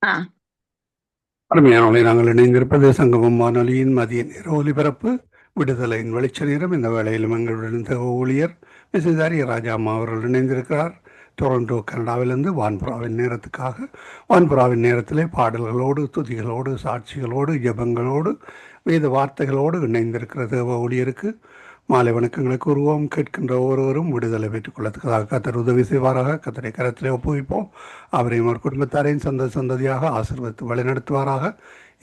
ஆ. அருமையானவர்களை, நாங்கள் இணைந்திருப்பது சங்கமம் வானொலியின் மதிய நேர ஒலிபரப்பு விடுதலையின் வெளிச்ச நேரம். இந்த வேளையிலும் எங்களுடன் தேவ ஊழியர் மிஸ்ஸஸ் ராஜாம்மா அவர்கள் இணைந்திருக்கிறார். டொரண்டோ கனடாவிலிருந்து வான்புறாவின் நேரத்துக்காக. வான்புறாவின் நேரத்திலே பாடல்களோடு, துதிகளோடு, சாட்சிகளோடு, ஜெபங்களோடு, வேத வார்த்தைகளோடு இணைந்திருக்கிற தேவ ஊழியருக்கு மாலை வணக்கங்களை கூறுவோம். கேட்கின்ற ஒவ்வொருவரும் விடுதலை பெற்றுக் கொள்ளத்தக்கதாக கத்தர் உதவி செய்வாராக. கத்தரை கரத்திலே ஒப்புவிப்போம். அவரையும் ஒரு குடும்பத்தாரையும் சந்ததியாக ஆசீர்வதித்து வழிநடத்துவாராக.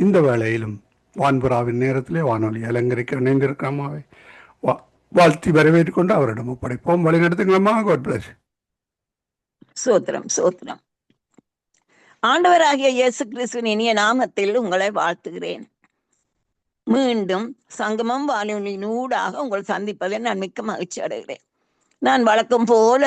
இந்த வேளையிலும் வான்புறாவின் நேரத்திலே வானொலி அலங்கரிக்க இணைந்திருக்கிறோமாவை வாழ்த்தி வரவேற்றுக் கொண்டு அவரிடம் ஒப்படைப்போம். வழிநடத்துங்களம்மா. God plus. சோத்திரம் சோத்திரம். ஆண்டவராகிய இயேசு கிறிஸ்துவின் இனிய நாமத்தில் உங்களை வாழ்த்துகிறேன். மீண்டும் சங்கமம் வானொலியின் ஊடாக உங்கள் சந்திப்பதை நான் மிக்க மகிழ்ச்சி அடைகிறேன். நான் வழக்கம் போல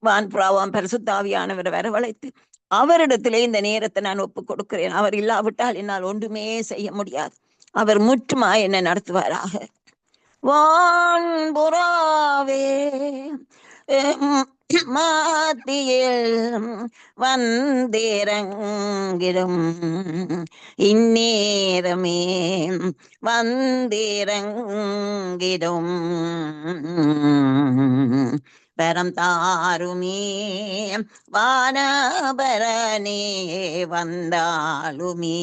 வான்புறாவாம் பரிசுத்தாவியானவரை வரவழைத்து அவரிடத்திலே இந்த நேரத்தை நான் ஒப்புக் கொடுக்கிறேன். அவர் இல்லாவிட்டால் என்னால் ஒன்றுமே செய்ய முடியாது. அவர் முற்றுமா என்னை நடத்துவாராக. வான்புறாவே மாத்தியில் வந்திறங்கிடும் இந்நேரமே வந்திறங்கிடும் பரம் தாருமே வானபரனே வந்தாலுமே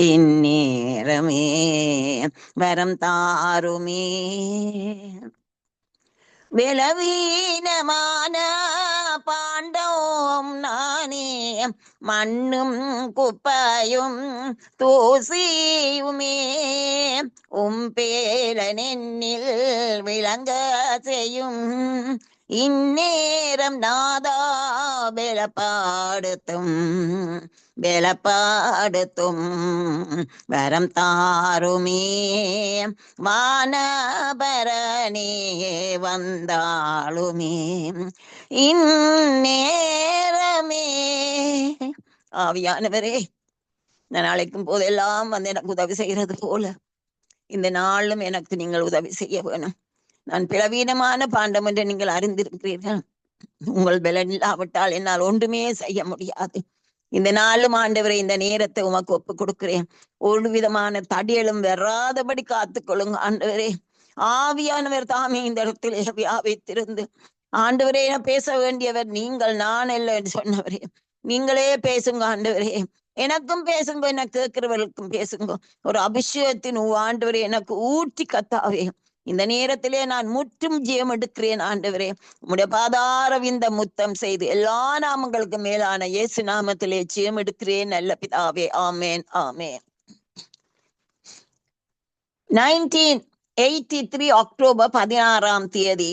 இந்நேரமே வரம் தாருமே. விலவீனமான பாண்டோம் நானே, மண்ணும் குப்பையும் தூசியுமே, பேலனென்னில் விளங்க செய்யும் இந்நேரம் நாதா பலப்படுத்தும் வரம் தாருமே வானபரனே வந்தாளுமே இந்நேரமே. ஆவியானவரே, நான் அழைக்கும் போதெல்லாம் வந்து எனக்கு உதவி செய்கிறது போல இந்த நாளும் எனக்கு நீங்கள் உதவி செய்ய வேணும். நான் பிளவீனமான பாண்டம் என்று நீங்கள் அறிந்திருக்கிறீர்கள். உங்கள் பலன் இல்லாவிட்டால் என்னால் ஒன்றுமே செய்ய முடியாது. இந்த நாளும் ஆண்டவரை இந்த நேரத்தை உமக்கு ஒப்பு கொடுக்கிறேன். ஒரு விதமான தடியலும் வராதபடி காத்துக்கொள்ளுங்க ஆண்டவரே. ஆவியானவர் தாமே இந்த இடத்திலே வியாபித்திருந்து ஆண்டவரே பேச வேண்டியவர் நீங்கள், நான் இல்லை என்று சொன்னவரே. நீங்களே பேசுங்க ஆண்டவரே. எனக்கும் பேசுங்க, எனக்கு கேட்கிறவர்களுக்கும் பேசுங்க. ஒரு அபிஷேகத்தின் ஆண்டவரே எனக்கு ஊற்றி கத்தாவே இந்த நேரத்திலே நான் முற்றும் ஜெயம் எடுக்கிறேன் ஆண்டவரே. உம்முடைய பாதார விந்த முத்தம் செய்து எல்லா நாமங்களுக்கு மேலான இயேசு நாமத்திலே ஜெயம் எடுக்கிறேன் நல்ல பிதாவே. ஆமேன் ஆமேன். 1983 அக்டோபர் 16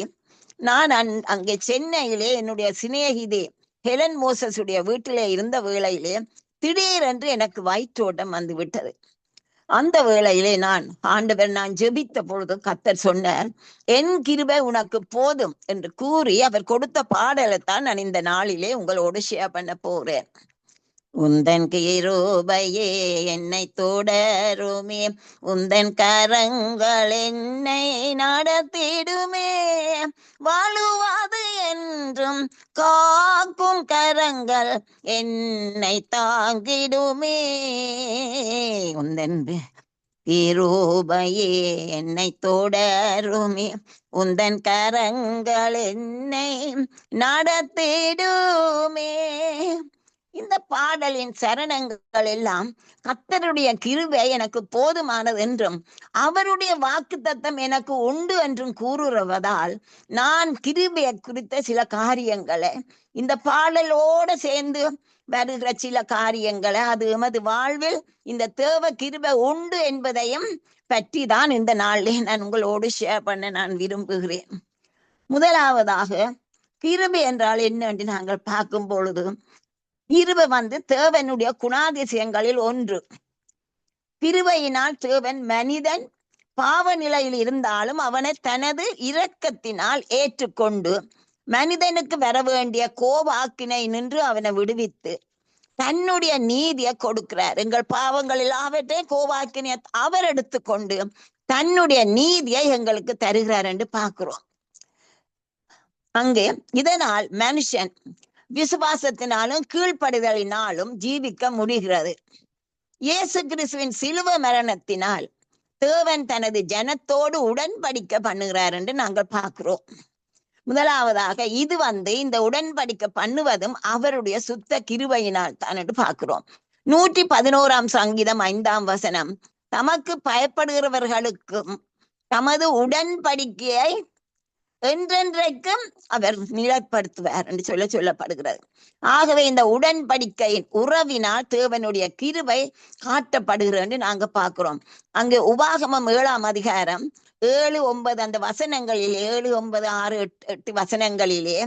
நான் அங்கே சென்னையிலே என்னுடைய சிநேகிதே ஹெலன் மோசஸுடைய வீட்டிலே இருந்த வேளையிலே திடீரென்று எனக்கு வயிற்றோட்டம் வந்து விட்டது. அந்த வேளையிலே நான் ஜெபித்த பொழுது கர்த்தர் சொன்னார், என் கிருபை உனக்கு போதும் என்று கூறி அவர் கொடுத்த பாடலைத்தான் நான் இந்த நாளிலே உங்களோடு ஷேர் பண்ண போறேன். உந்தன் கிருபையே என்னை தொடருமே, உந்தன் கரங்கள் என்னை நடத்திடுமே, வாழுவாது என்றும் காக்கும் கரங்கள் என்னை தாங்கிடுமே. உந்தன் கிருபையே என்னை தொடருமே, உந்தன் கரங்கள் என்னை நடத்திடுமே. இந்த பாடலின் சரணங்கள் எல்லாம் கர்த்தருடைய கிருபை எனக்கு போதுமானது என்றும் அவருடைய வாக்குத்தத்தம் எனக்கு உண்டு என்றும் கூறுவதால் நான் கிருபையை குறித்த சில காரியங்களை இந்த பாடலோட சேர்ந்து வருகிற சில காரியங்களை அது எமது வாழ்வில் இந்த தேவ கிருபை உண்டு என்பதையும் பற்றி தான் இந்த நாளிலே நான் உங்களோடு ஷேர் பண்ண நான் விரும்புகிறேன். முதலாவதாக கிருபை என்றால் என்ன என்று நாங்கள் பார்க்கும் பொழுது, கிருபை தேவனுடைய குணாதிசயங்களில் ஒன்று. கிருபையினால் தேவன் மனிதன் பாவ நிலையில் இருந்தாலும் அவனை தனது இரக்கத்தினால் ஏற்றுக்கொண்டு மனிதனுக்கு வர வேண்டிய கோபாக்கினை நின்று அவனை விடுவித்து தன்னுடைய நீதியை கொடுக்கிறார். எங்கள் பாவங்கள் எல்லாவற்றையும் கோபாக்கினை அவர் எடுத்துக்கொண்டு தன்னுடைய நீதியை எங்களுக்கு தருகிறார் என்று பார்க்கிறோம். அங்கே இதனால் மனுஷன் விசுவாசத்தினாலும் கீழ்ப்படிதலினாலும் ஜீவிக்க முடிகிறது. இயேசு கிறிஸ்துவின் சிலுவை மரணத்தினால் தேவன் தனது ஜனத்தோடு உடன்படிக்கை பண்ணுகிறார் என்று நாங்கள் பார்க்கிறோம். முதலாவதாக இது இந்த உடன்படிக்கை பண்ணுவதும் அவருடைய சுத்த கிருபையினால் தான் என்று பார்க்கிறோம். 111 சங்கீதம் 5 தமக்கு பயப்படுகிறவர்களுக்கும் தமது உடன்படிக்கையை என்றென்றைக்கும் அவர் நிலைப்படுத்துவார் என்று சொல்லப்படுகிறது. ஆகவே இந்த உடன்படிக்கையின் உறவினால் தேவனுடைய கிருபை காட்டப்படுகிறது என்று நாங்க பார்க்கிறோம். அங்கே உபாகமம் 7 7-9 அந்த வசனங்களிலே 7, 9, 6, 8 வசனங்களிலே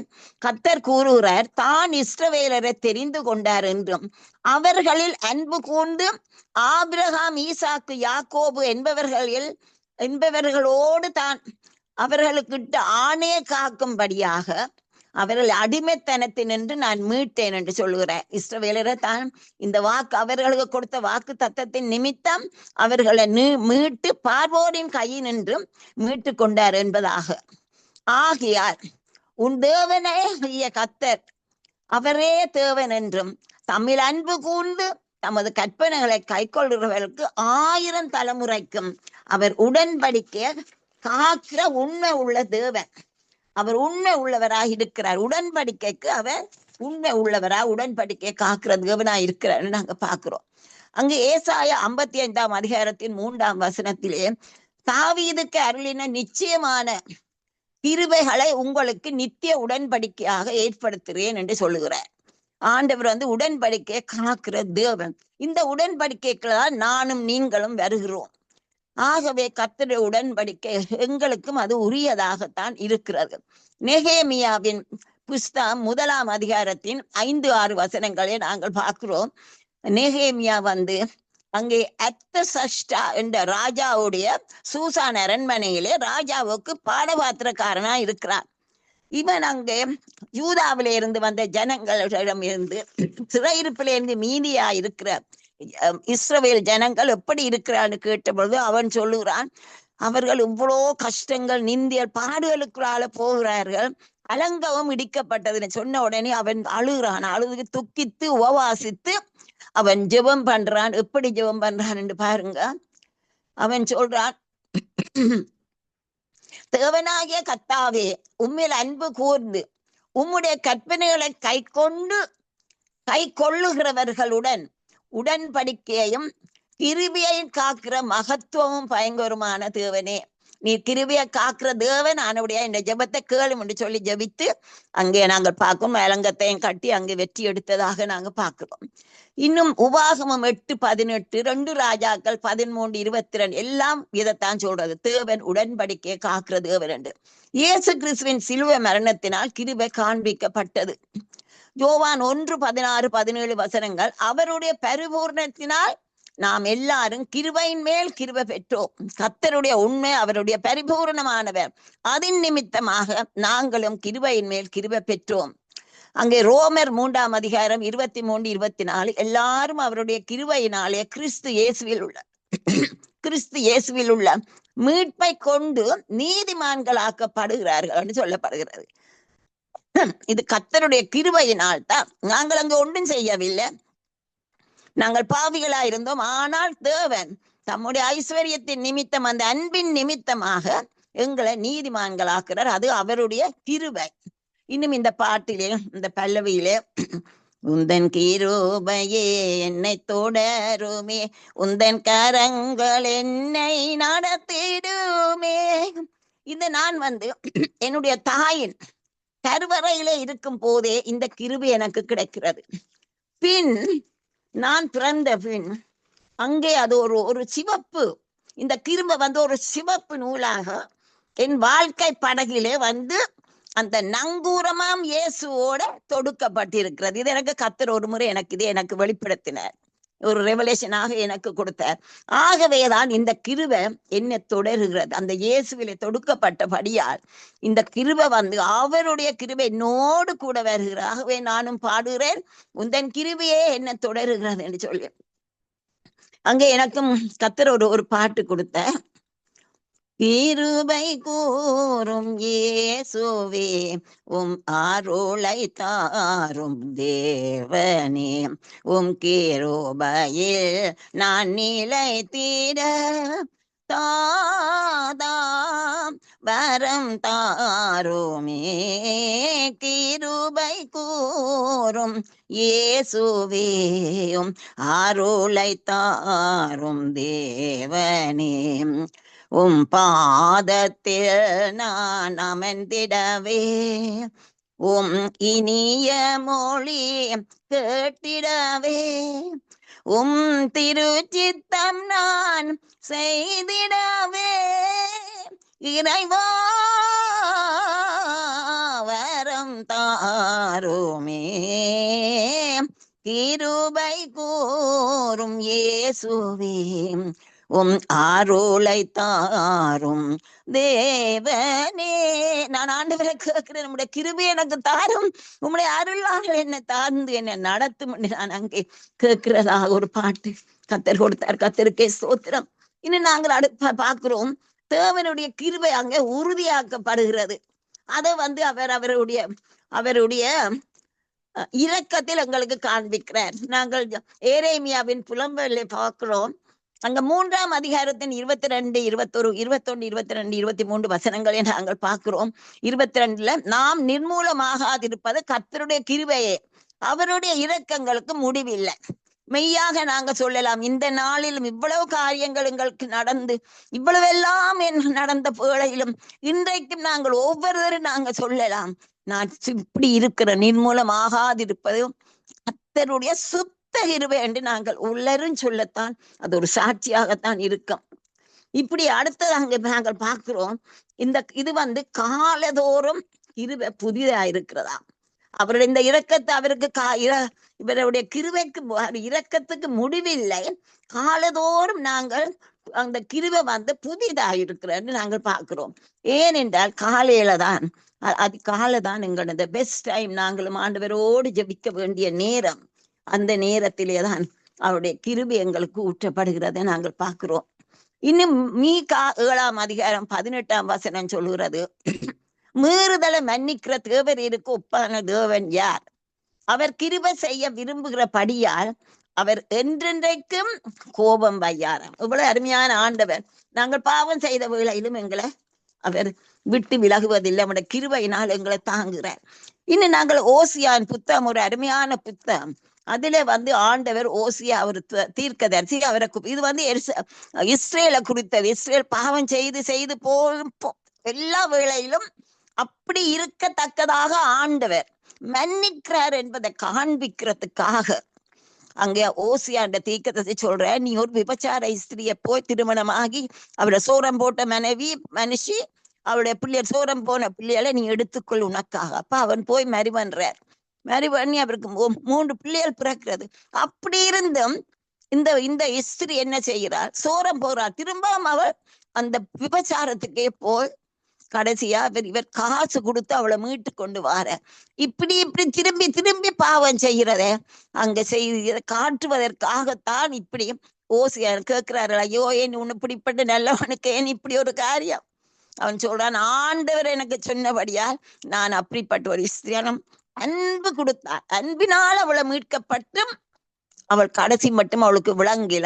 கர்த்தர் கூறுகிறார், தான் இஸ்ரவேலரை தெரிந்து கொண்டார் என்றும் அவர்களில் அன்பு கூர்ந்து ஆபிரகாம், ஈசாக்கு, யாக்கோபு என்பவர்களோடு தான் அவர்களுக்கிட்ட ஆணைய காக்கும்படியாக அவர்கள் அடிமைத்தனத்தினின்று நான் மீட்டேன் என்று சொல்லுகிறேன். இஸ்ரவேலரை தான் இந்த வாக்கு அவர்களுக்கு கொடுத்த வாக்கு தத்தத்தின் நிமித்தம் அவர்களை மீட்டு பார்வோரின் கையினின்றும் மீட்டு கொண்டார் என்பதாக. ஆகையால் உன் தேவனே கர்த்தர் அவரே தேவன் என்றும் தம்மில் அன்பு கூர்ந்து தமது கற்பனைகளை கைக்கொள்கிறவர்களுக்கு 1000 தலைமுறைக்கும் அவர் உடன்படிக்கைய காக்கிற உண்மை உள்ள தேவன். அவர் உண்மை உள்ளவராக இருக்கிறார். உடன்படிக்கைக்கு அவர் உண்மை உள்ளவராக உடன்படிக்கை காக்கிற தேவனாக இருக்கிறார் நாங்க பாக்குறோம். அங்கு ஏசாயா 55 தாவீதுக்கு அருளின நிச்சயமான கிருபைகளை உங்களுக்கு நித்திய உடன்படிக்கையாக ஏற்படுத்துகிறேன் என்று சொல்லுகிறார். ஆண்டவர் உடன்படிக்கையை காக்கிற தேவன். இந்த உடன்படிக்கைகளால் நானும் நீங்களும் வருகிறோம். ஆகவே கர்த்தருடைய உடன்படிக்கை எங்களுக்கும் அது உரியதாகத்தான் இருக்கிறது. நெகேமியாவின் புஸ்தகம் 1 5-6 வசனங்களை நாங்கள் பார்க்கிறோம். நெகேமியா அங்கே அர்தசஷ்டா என்ற ராஜாவுடைய சூசான் அரண்மனையிலே ராஜாவுக்கு பாடபாத்திரக்காரனா இருக்கிறான். இவன் அங்கே யூதாவில இருந்து வந்த ஜனங்களிடம் இருந்து சிறையிருப்பிலிருந்து மீதியா இருக்கிற இஸ்ரவேல் ஜனங்கள் எப்படி இருக்கிறான்னு கேட்ட பொழுது அவன் சொல்லுகிறான், அவர்கள் இவ்வளோ கஷ்டங்கள், நிந்தியல், பாடுகளுக்குள்ளால போகிறார்கள், அலங்கவும் இடிக்கப்பட்டதுன்னு சொன்ன உடனே அவன் அழுகிறான். அழுது துக்கித்து உபவாசித்து அவன் ஜெபம் பண்றான். எப்படி ஜெபம் பண்றான் என்று பாருங்க. அவன் சொல்றான், தேவனாகிய கர்த்தாவே, உம்மில் அன்பு கூர்ந்து உம்முடைய கற்பனைகளை கை கொள்ளுகிறவர்களுடன் உடன்படிக்கையையும் கிருபையையும் காக்கிற மகத்துவமும் பயங்கரமான தேவனே, நீ கிருபையை காக்கிற தேவன், ஆனவுடைய இந்த ஜெபத்தை கேளும் என்று சொல்லி ஜெபித்து அங்கே நாங்கள் பார்க்கிறோம். அலங்கத்தையும் கட்டி அங்கே வெற்றி எடுத்ததாக நாங்க பார்க்கிறோம். இன்னும் உபாகமம் 8-18, 2 ராஜாக்கள் 13-22 எல்லாம் இதைத்தான் சொல்றது, தேவன் உடன்படிக்கையை காக்கிற தேவன் என்று. இயேசு கிறிஸ்துவின் சிலுவை மரணத்தினால் கிருபை காண்பிக்கப்பட்டது. யோவான் 1:16-17 வசனங்கள், அவருடைய பரிபூர்ணத்தினால் நாம் எல்லாரும் கிருபையின் மேல் கிருபை பெற்றோம். கர்த்தருடைய உண்மை அவருடைய பரிபூர்ணமானவர், அதன் நிமித்தமாக நாங்களும் கிருபையின் மேல் கிருபை பெற்றோம். அங்கே ரோமர் 3:23-24 எல்லாரும் அவருடைய கிருபையினாலே கிறிஸ்து இயேசுவில் உள்ள மீட்பை கொண்டு நீதிமான்களாக்கப்படுகிறார்கள் என்று சொல்லப்படுகிறது. இது கர்த்தருடைய கிருபையினால் தான். நாங்கள் அங்கு ஒன்றும் செய்யவில்லை, நாங்கள் பாவிகளா இருந்தோம். ஆனால் தேவன் தம்முடைய ஐஸ்வர்யத்தின் நிமித்தம், அந்த அன்பின் நிமித்தமாக எங்களை நீதிமான்களாக்குறார். அது அவருடைய கிருபை. இன்னும் இந்த பாட்டிலே, இந்த பல்லவியிலே, உந்தன் கிருபையே என்னை தொடருமே, உந்தன் கரங்கள் என்னை நடத்திடுமே. இந்த நான் என்னுடைய தாயின் கருவறையிலே இருக்கும் போதே இந்த கிருபை எனக்கு கிடைக்கிறது. பின் நான் பிறந்த பின் அங்கே அது ஒரு சிவப்பு, இந்த கிருபை ஒரு சிவப்பு நூலாக என் வாழ்க்கை படகிலே அந்த நங்கூரமாம் இயேசுவோட தொடுக்கப்பட்டிருக்கிறது. இது எனக்கு கர்த்தர் ஒரு முறை எனக்கு வெளிப்படுத்தினார், ஒரு ரெவலேஷனாக எனக்கு கொடுத்தார். ஆகவேதான் இந்த கிருபை என்னை தொடருகிறது. அந்த இயேசுவிலே தொடுக்கப்பட்டபடியால் இந்த கிருபை அவருடைய கிருபை என்னோடு கூட வருகிறது. ஆகவே நானும் பாடுகிறேன், உந்தன் கிருபையே என்னை தொடருகிறது என்று சொல்லி. அங்கே எனக்கும் கர்த்தர் ஒரு பாட்டு கொடுத்த, கிருபை கூறும் இயேசுவே அருளை தாரும் தேவனே கிருபையில் நான் நிலைத்திட தாதாம் வரம் தாருமே. கிருபை கூறும் இயேசுவே அருளை தாரும் தேவனே பாதத்தில் நான் அமர்ந்திடவே இனிய மொழி கேட்டிடவே திருச்சித்தம் நான் செய்திடவே இறைவா வரம் தாருமே. கிருபை கூறும் இயேசுவே அருளை தாரும் தேவனே. நான் ஆண்டவரை கேட்கிறேன், நம்முடைய கிருபை எனக்கு தாரும், உம்முடைய அருளாக என்னை தார்ந்து என்னை நடத்தும் என்று நான் அங்கே கேட்கிறதாக ஒரு பாட்டு கத்தர் கொடுத்தார். கத்தருக்கே ஸ்தோத்திரம். இன்னும் நாங்கள் அடுத்த பார்க்கிறோம், தேவனுடைய கிருபை அங்கே உறுதியாக்கப்படுகிறது. அதை அவருடைய இரக்கத்தில் எங்களுக்கு காண்பிக்கிறார். நாங்கள் எரேமியாவின் புலம்பலை பார்க்கிறோம். அங்க 3ஆம் அதிகாரத்தின் 22, 21, 21, 22, 23 வசனங்களை நாங்கள் பார்க்கிறோம். 22ல நாம் நிர்மூலமாகாதிருப்பது கர்த்தருடைய கிருபையே, அவருடைய இரக்கங்களுக்கு முடிவில்லை. மெய்யாக நாங்க சொல்லலாம், இந்த நாளிலும் இவ்வளவு காரியங்கள் எங்களுக்கு நடந்து இவ்வளவெல்லாம் நடந்த வேளையிலும் இன்றைக்கும் நாங்கள் ஒவ்வொருவரும் நாங்க சொல்லலாம், நான் இப்படி இருக்கிற நிர்மூலமாகாதிருப்பது கர்த்தருடைய கிருபை என்று நாங்கள் உள்ளரும் சொல்லத்தான் அது ஒரு சாட்சியாகத்தான் இருக்கும். இப்படி அடுத்தது நாங்கள் பார்க்கிறோம், இது காலதோறும் கிருபை புதிதா இருக்கிறதா. அவருடைய இந்த இரக்கத்தை இவருடைய கிருபைக்கு இரக்கத்துக்கு முடிவில்லை. காலதோறும் நாங்கள் அந்த கிருபை புதிதா இருக்கிறன்னு நாங்கள் பார்க்கிறோம். ஏனென்றால் காலையிலதான் எங்களோட பெஸ்ட் டைம். நாங்களும் ஆண்டவரோடு ஜெபிக்க வேண்டிய நேரம். அந்த நேரத்திலேதான் அவருடைய கிருபை எங்களுக்கு ஊற்றப்படுகிறதை நாங்கள் பார்க்கிறோம். இன்னும் மீகா 7ஆம் அதிகாரம் 18ஆம் வசனம் சொல்லுகிறது, மீறுதலை மன்னிக்கிற தேவரீருக்கு ஒப்பான தேவன் யார்? அவர் கிருபை செய்ய விரும்புகிறபடியால் அவர் என்றென்றைக்கும் கோபம் வையாராம். இவ்வளவு அருமையான ஆண்டவர். நாங்கள் பாவம் செய்த வேளையிலும் எங்களை அவர் விட்டு விலகுவதில்லை. நம்முடைய கிருபையினால் எங்களை தாங்குகிறார். இன்னும் நாங்கள் ஓசியான் புத்தகம், ஒரு அருமையான புத்தகம். அதுல ஆண்டவர் ஓசியா ஒரு தீர்க்கதரிசி, அவரை இது இஸ்ரேலை குறித்தது. இஸ்ரேல் பாவம் செய்து போகும் எல்லா வேளையிலும் அப்படி இருக்கத்தக்கதாக ஆண்டவர் மன்னிக்கிறார் என்பதை காண்பிக்கிறதுக்காக அங்கே ஓசியாண்ட தீர்க்கதரிசி சொல்ற, நீ ஒரு விபச்சார ஸ்திரிய போய் திருமணமாகி அவரை சோரம் போட்ட மனுஷி அவருடைய பிள்ளையர் சோரம் போன பிள்ளைகளை நீ எடுத்துக்கொள் உனக்காக. அப்ப அவன் போய் மறிவன்றார். பண்ணி அவருக்கு 3 பிள்ளைகள் பிறக்கிறது. அப்படி இருந்தும் இந்த ஸ்திரீ என்ன செய்கிறார்? சோரம் போறார். திரும்பவும் அவள் அந்த விபச்சாரத்துக்கே போய் கடைசியா இவர் காசு கொடுத்து அவளை மீட்டு கொண்டு வார. இப்படி திரும்பி திரும்பி பாவம் செய்கிறத அங்க செய்ய காட்டுவதற்காகத்தான் இப்படி ஓசியா கேட்கிறார்கள், ஐயோ ஏன் உன்னை இப்படிப்பட்ட நல்லவனுக்கு ஏன் இப்படி ஒரு காரியம்? அவன் சொல்றான், ஆண்டவர் எனக்கு சொன்னபடியால் நான் அப்படிப்பட்ட ஒரு ஸ்திரீனம் அன்பு கொடுத்தார். அன்பினால் அவளை மீட்கப்பட்டும் அவள் கடைசி மட்டும் அவளுக்கு விளங்கல.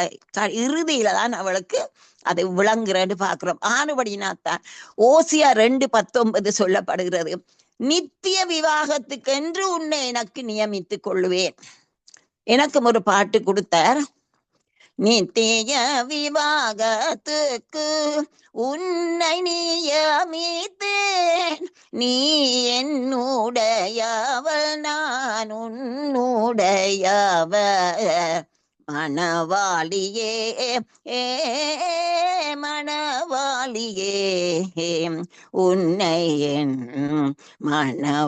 இறுதியில தான் அவளுக்கு அதை விளங்குறன்னு பாக்குறோம். ஆனபடினாத்தான் ஓசியா 2:19 சொல்லப்படுகிறது, நித்திய விவாகத்துக்கு என்று உன்னை எனக்கு நியமித்துக் கொள்ளுவேன். எனக்கும் ஒரு பாட்டு கொடுத்தார், நித்திய விவாகத்துக்கு உன்னை நியமித்தேன், நீ என்னுடையவள் நான் உன்னுடையவள், மணவாளியே மணவாளியே உன்னை என் மணவாட்டியாக்கினேன்,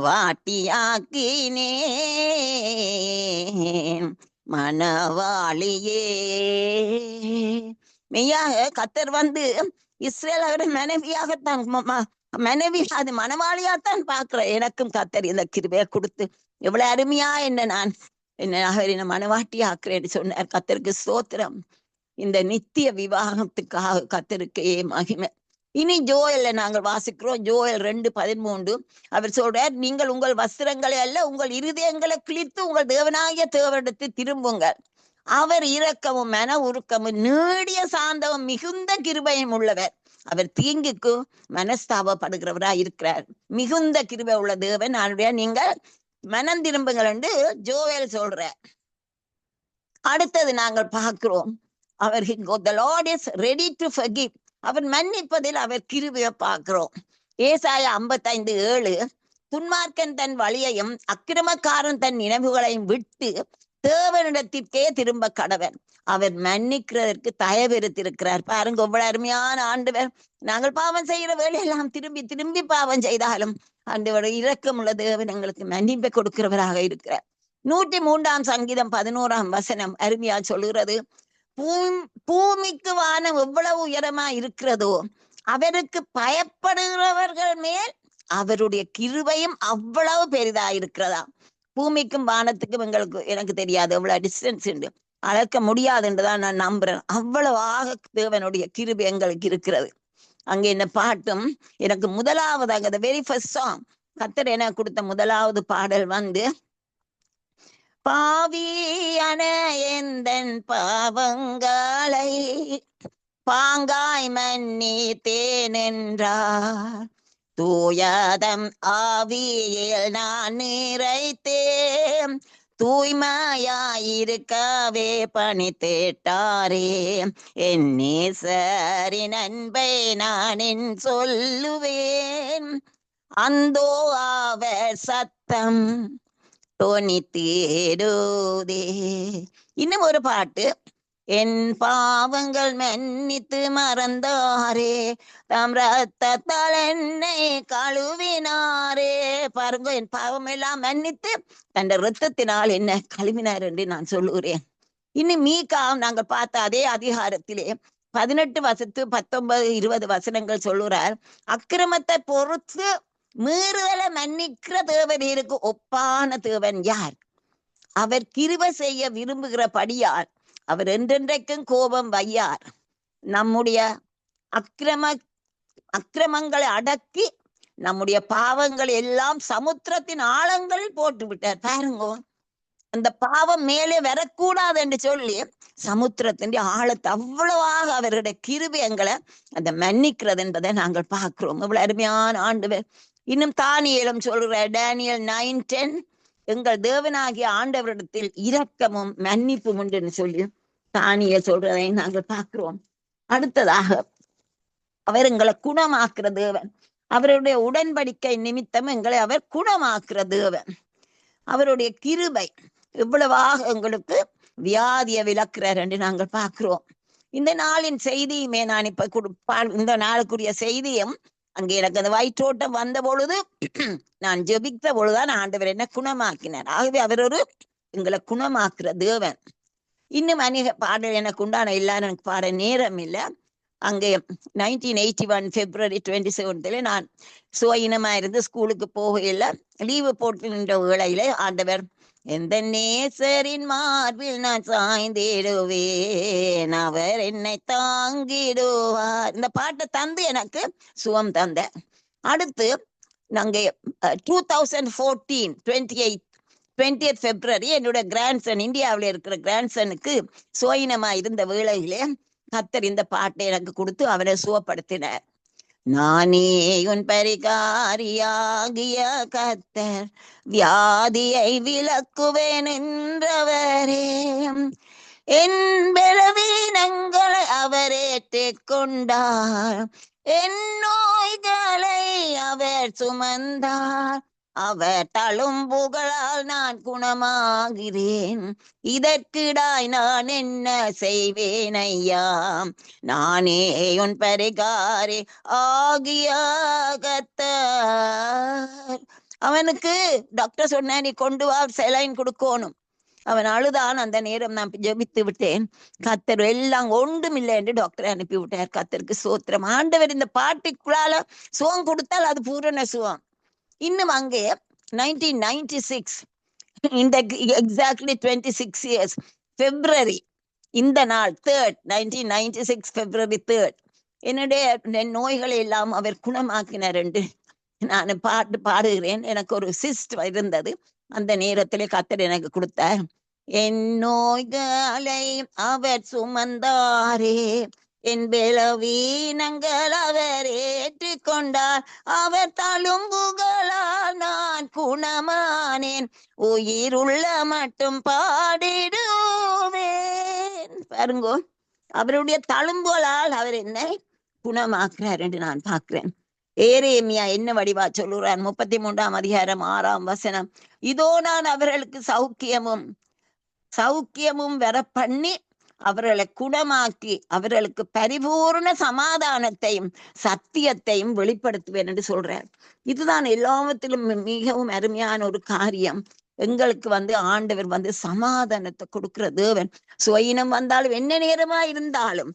மணவாளியே. மெய்யாக கர்த்தர் இஸ்ரேல் அவரை மனைவியாகத்தான் அது மணவாளியாத்தான் பார்க்கிறேன். எனக்கும் கர்த்தர் இந்த கிருபையை கொடுத்து எவ்வளவு அருமையா என்ன மணவாட்டி ஆக்குறேன்னு சொன்னார். கர்த்தருக்கு ஸ்தோத்திரம். இந்த நித்திய விவாகத்துக்காக கர்த்தருக்கே மகிமை. இனி ஜோயல்ல நாங்கள் வாசிக்கிறோம், ஜோயல் 2:13. அவர் சொல்றார், நீங்கள் உங்கள் வஸ்திரங்களை அல்ல உங்கள் இருதயங்களை கிழித்து உங்கள் தேவனாகிய தேவனிடத்தில் திரும்புங்கள். அவர் இரக்கமும் மன உருக்கமும் நீடிய சாந்தமும் மிகுந்த கிருபையும் உள்ளவர். அவர் தீங்குக்கு மனஸ்தாபப்படுகிறவராய் இருக்கிறார். மிகுந்த கிருபை உள்ள தேவன். நீங்கள் மனம் திரும்புங்கள் என்று ஜோயல் சொல்றார். அடுத்தது நாங்கள் பார்க்கிறோம், அவர் the Lord is ready to forgive. அவர் மன்னிப்பதில் அவர் கிருபையை பார்க்கிறோம். ஏசாயா 55:7, துன்மார்க்கன் தன் வழியையும் அக்கிரமக்காரன் தன் நினைவுகளையும் விட்டு தேவனிடத்திற்கே திரும்ப கடவன். அவர் மன்னிக்கிறதற்கு தயவிருத்திருக்கிறார். பாருங்க, எவ்வளவு அருமையான ஆண்டவர். நாங்கள் பாவம் செய்கிற வேலையெல்லாம் திரும்பி திரும்பி பாவம் செய்தாலும் ஆண்டவர் இரக்கமுள்ள தேவன் எங்களுக்கு மன்னிப்பை கொடுக்கிறவராக இருக்கிறார். 103 சங்கீதம் 11 அருமையா சொல்லுகிறது, பூமிக்கு வானம் எவ்வளவு உயரமா இருக்கிறதோ அவருக்கு பயப்படுகிறவர்கள் மேல் அவருடைய கிருபையும் அவ்வளவு பெரிதா இருக்கிறதா. பூமிக்கும் வானத்துக்கும் எனக்கு தெரியாது எவ்வளவு டிஸ்டன்ஸ் உண்டு, அளக்க முடியாது என்றுதான் நான் நம்புறேன். அவ்வளவாக தேவனுடைய கிருபை எங்களுக்கு இருக்கிறது. அங்க என்ன பாட்டும் எனக்கு முதலாவதாக வெரி ஃபர்ஸ்ட் சாங் கர்த்தர் எனக்கு கொடுத்த முதலாவது பாடல் பாவியான எந்தன் பாவங்களை பாங்காய் மன்னித்தேன் என்றார். தூயாதம் ஆவியில் நான் நிறைத்தேன், தூய்மையாயிருக்கவே பணித்தேட்டாரே. என் நேசரின் அன்பை நான் என் சொல்லுவேன், அந்தோ அவர் சத்தம் தோணித்தேடுதே. இன்னும் ஒரு பாட்டு, என் பாவங்கள் மன்னித்து மறந்தாரே, தம் ரத்தத்தால் என்னை கழுவினாரே. பாருங்க, என் பாவம் எல்லாம் மன்னித்து தன் ரத்தத்தினால் என்ன கழுவினார் என்று நான் சொல்லுகிறேன். இன்னும் மீகா நாங்கள் பார்த்த அதே அதிகாரத்திலே 18 19 20 வசனங்கள் சொல்லுறார், அக்கிரமத்தை பொறுத்து மீறுதலை மன்னிக்கிற தேவன் இருக்கு ஒப்பான தேவன் யார்? அவர் கிருபை செய்ய விரும்புகிறபடியால் அவர் என்றென்றைக்கும் கோபம் வையார். நம்முடைய அக்கிரமங்களை அடக்கி நம்முடைய பாவங்கள் எல்லாம் சமுத்திரத்தின் ஆழங்களில் போட்டு விட்டார். பாருங்க, அந்த பாவம் மேலே வரக்கூடாது என்று சொல்லி சமுத்திரத்தின் ஆழத்தை அவ்வளவாக அவருடைய கிருபை எங்களை அந்த மன்னிக்கிறது என்பதை நாங்கள் பார்க்கிறோம். இவ்வளவு அருமையான ஆண்டவர். இன்னும் தானியேலும் சொல்ற டேனியல் 9:10, எங்கள் தேவனாகிய ஆண்டவரிடத்தில் இரக்கமும் மன்னிப்பும் உண்டுன்னு சொல்லி தானியேல் சொல்றதை நாங்கள் பார்க்கிறோம். அடுத்ததாக அவர் எங்களை குணமாக்குற தேவன். அவருடைய உடன்படிக்கை நிமித்தம் எங்களை அவர் குணமாக்குற தேவன். அவருடைய கிருபை இவ்வளவாக எங்களுக்கு வியாதியை விளக்குறார் என்று நாங்கள் பார்க்கிறோம். இந்த நாளின் செய்தியுமே நான் இப்ப இந்த நாளுக்குரிய செய்தியும் அங்கே எனக்கு அந்த வயிற்றோட்டம் வந்த பொழுது நான் ஜெபித்த பொழுதுதான் ஆண்டவர் என்ன குணமாக்கினார். ஆகவே அவர் ஒரு எங்களை குணமாக்குற தேவன். இன்னும் அநேக பாடல் எனக்கு உண்டான எல்லாரும் எனக்கு பாட நேரம் இல்லை. அங்கே 1981 February 27 நான் சுயினமா இருந்து ஸ்கூலுக்கு போகையில லீவு போட்டு நின்ற வேளையில ஆண்டவர், எந்த நேசரின் மார்பில் நான் சாய்ந்திடுவேன், அவர் என்னை தாங்கிடுவார். இந்த பாட்டை தந்து எனக்கு சுகம் தந்த. அடுத்து நாங்க 2014 20th February என்னோட கிராண்ட்சன், இந்தியாவில் இருக்கிற கிராண்ட்சனுக்கு சுயினமா இருந்த வேளையிலே கர்த்தர் இந்த பாட்டை எனக்கு கொடுத்து அவனை சுகப்படுத்தினார். நானே உன் பரிகாரியாகிய கர்த்தர், வியாதியை விலக்குவேன் என்றவரே, என் பலவீனங்களை அவர் ஏற்றுக் கொண்டார், என் நோய்களை அவர் சுமந்தார், அவர் தழும்புகளால் நான் குணமாகிறேன், இதற்கிடாய் நான் என்ன செய்வேன் ஐயா, நானே உன் பரிகாரி ஆகிய கர்த்தர். அவனுக்கு டாக்டர் சொன்ன, நீ கொண்டு வா, செலைன் கொடுக்கணும். அவன் அழுதான். அந்த நேரம் நான் ஜெபித்து விட்டேன். கர்த்தர் எல்லாம் ஒன்றுமில்லை என்று டாக்டர் அனுப்பி விட்டார். கர்த்தருக்கு சோத்திரம். ஆண்டவர் இந்த பாட்டுக்குள்ளால சுகம் கொடுத்தால் அது பூரண சுகம். இன்னும் அங்கே 1996 இந்த எக்ஸாக்ட்லி 26 years February, இந்த நாள் 3rd 1996 February 3rd என்னுடைய நோய்களை எல்லாம் அவர் குணமாக்கினார் என்று நான் பாட்டு பாடுகிறேன். எனக்கு ஒரு சிஸ்ட் இருந்தது, அந்த நேரத்திலே கர்த்தர் எனக்கு கொடுத்தார். என் நோய்களை அவர் சுமந்தாரே, என் பலவீனங்கள் அவர் ஏற்றுக்கொண்டார், அவர் தழும்புகளால் நான் குணமானேன், உயிருள்ள மட்டும் பாடிடுவேன். பாருங்கோ, அவருடைய தழும்புகளால் அவர் என்னை குணமாக்குறார் என்று நான் பார்க்கிறேன். ஏரேமியா என்ன வடிவா சொல்லுறார்? 33ஆம் அதிகாரம் 6ஆம் வசனம், இதோ நான் அவர்களுக்கு சௌக்கியமும் வர பண்ணி அவர்களை குணமாக்கி அவர்களுக்கு பரிபூர்ண சமாதானத்தையும் சத்தியத்தையும் வெளிப்படுத்துவேன் என்று சொல்றார். இதுதான் எல்லாவற்றிலும் மிகவும் அருமையான ஒரு காரியம். எங்களுக்கு ஆண்டவர் சமாதானத்தை கொடுக்கிற தேவன். சுயினம் வந்தாலும் என்ன நேரமா இருந்தாலும்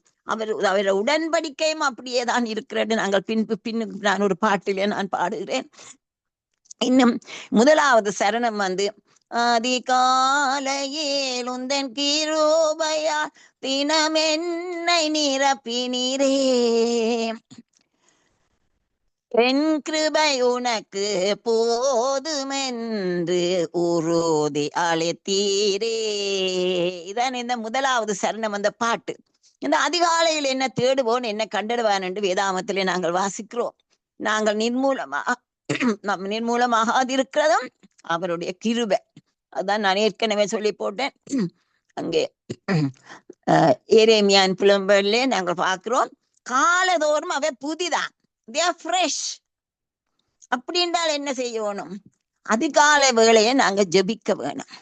அவர உடன்படிக்கையும் அப்படியே தான் இருக்கிறது. நாங்கள் பின்னு நான் ஒரு பாட்டிலே நான் பாடுகிறேன். இன்னும் முதலாவது சரணம் அதிகாலையில் உந்தன் கிருபையா தினம் என்னை நிரப்பினீரே, என் கிருபை உனக்கு போதுமென்று உறுதி அளித்தீரே. இதான் இந்த முதலாவது சரணம், அந்த பாட்டு. இந்த அதிகாலையில் என்ன தேடுவோன் என்ன கண்டிடுவான் என்று வேதாமத்திலே நாங்கள் வாசிக்கிறோம். நாங்கள் நிர்மூலமாகாதிருக்கிறதும் அவருடைய கிருபை. அதான் நான் ஏற்கனவே சொல்லி போட்டேன். அங்கே எரேமியான் புலம்பெயர்லே நாங்கள் பார்க்கிறோம், காலதோறும் அவ புதிதான், ஃப்ரெஷ். அப்படி என்றால் என்ன செய்யணும்? அதிகாலை வேளையை நாங்க ஜெபிக்க வேணும்.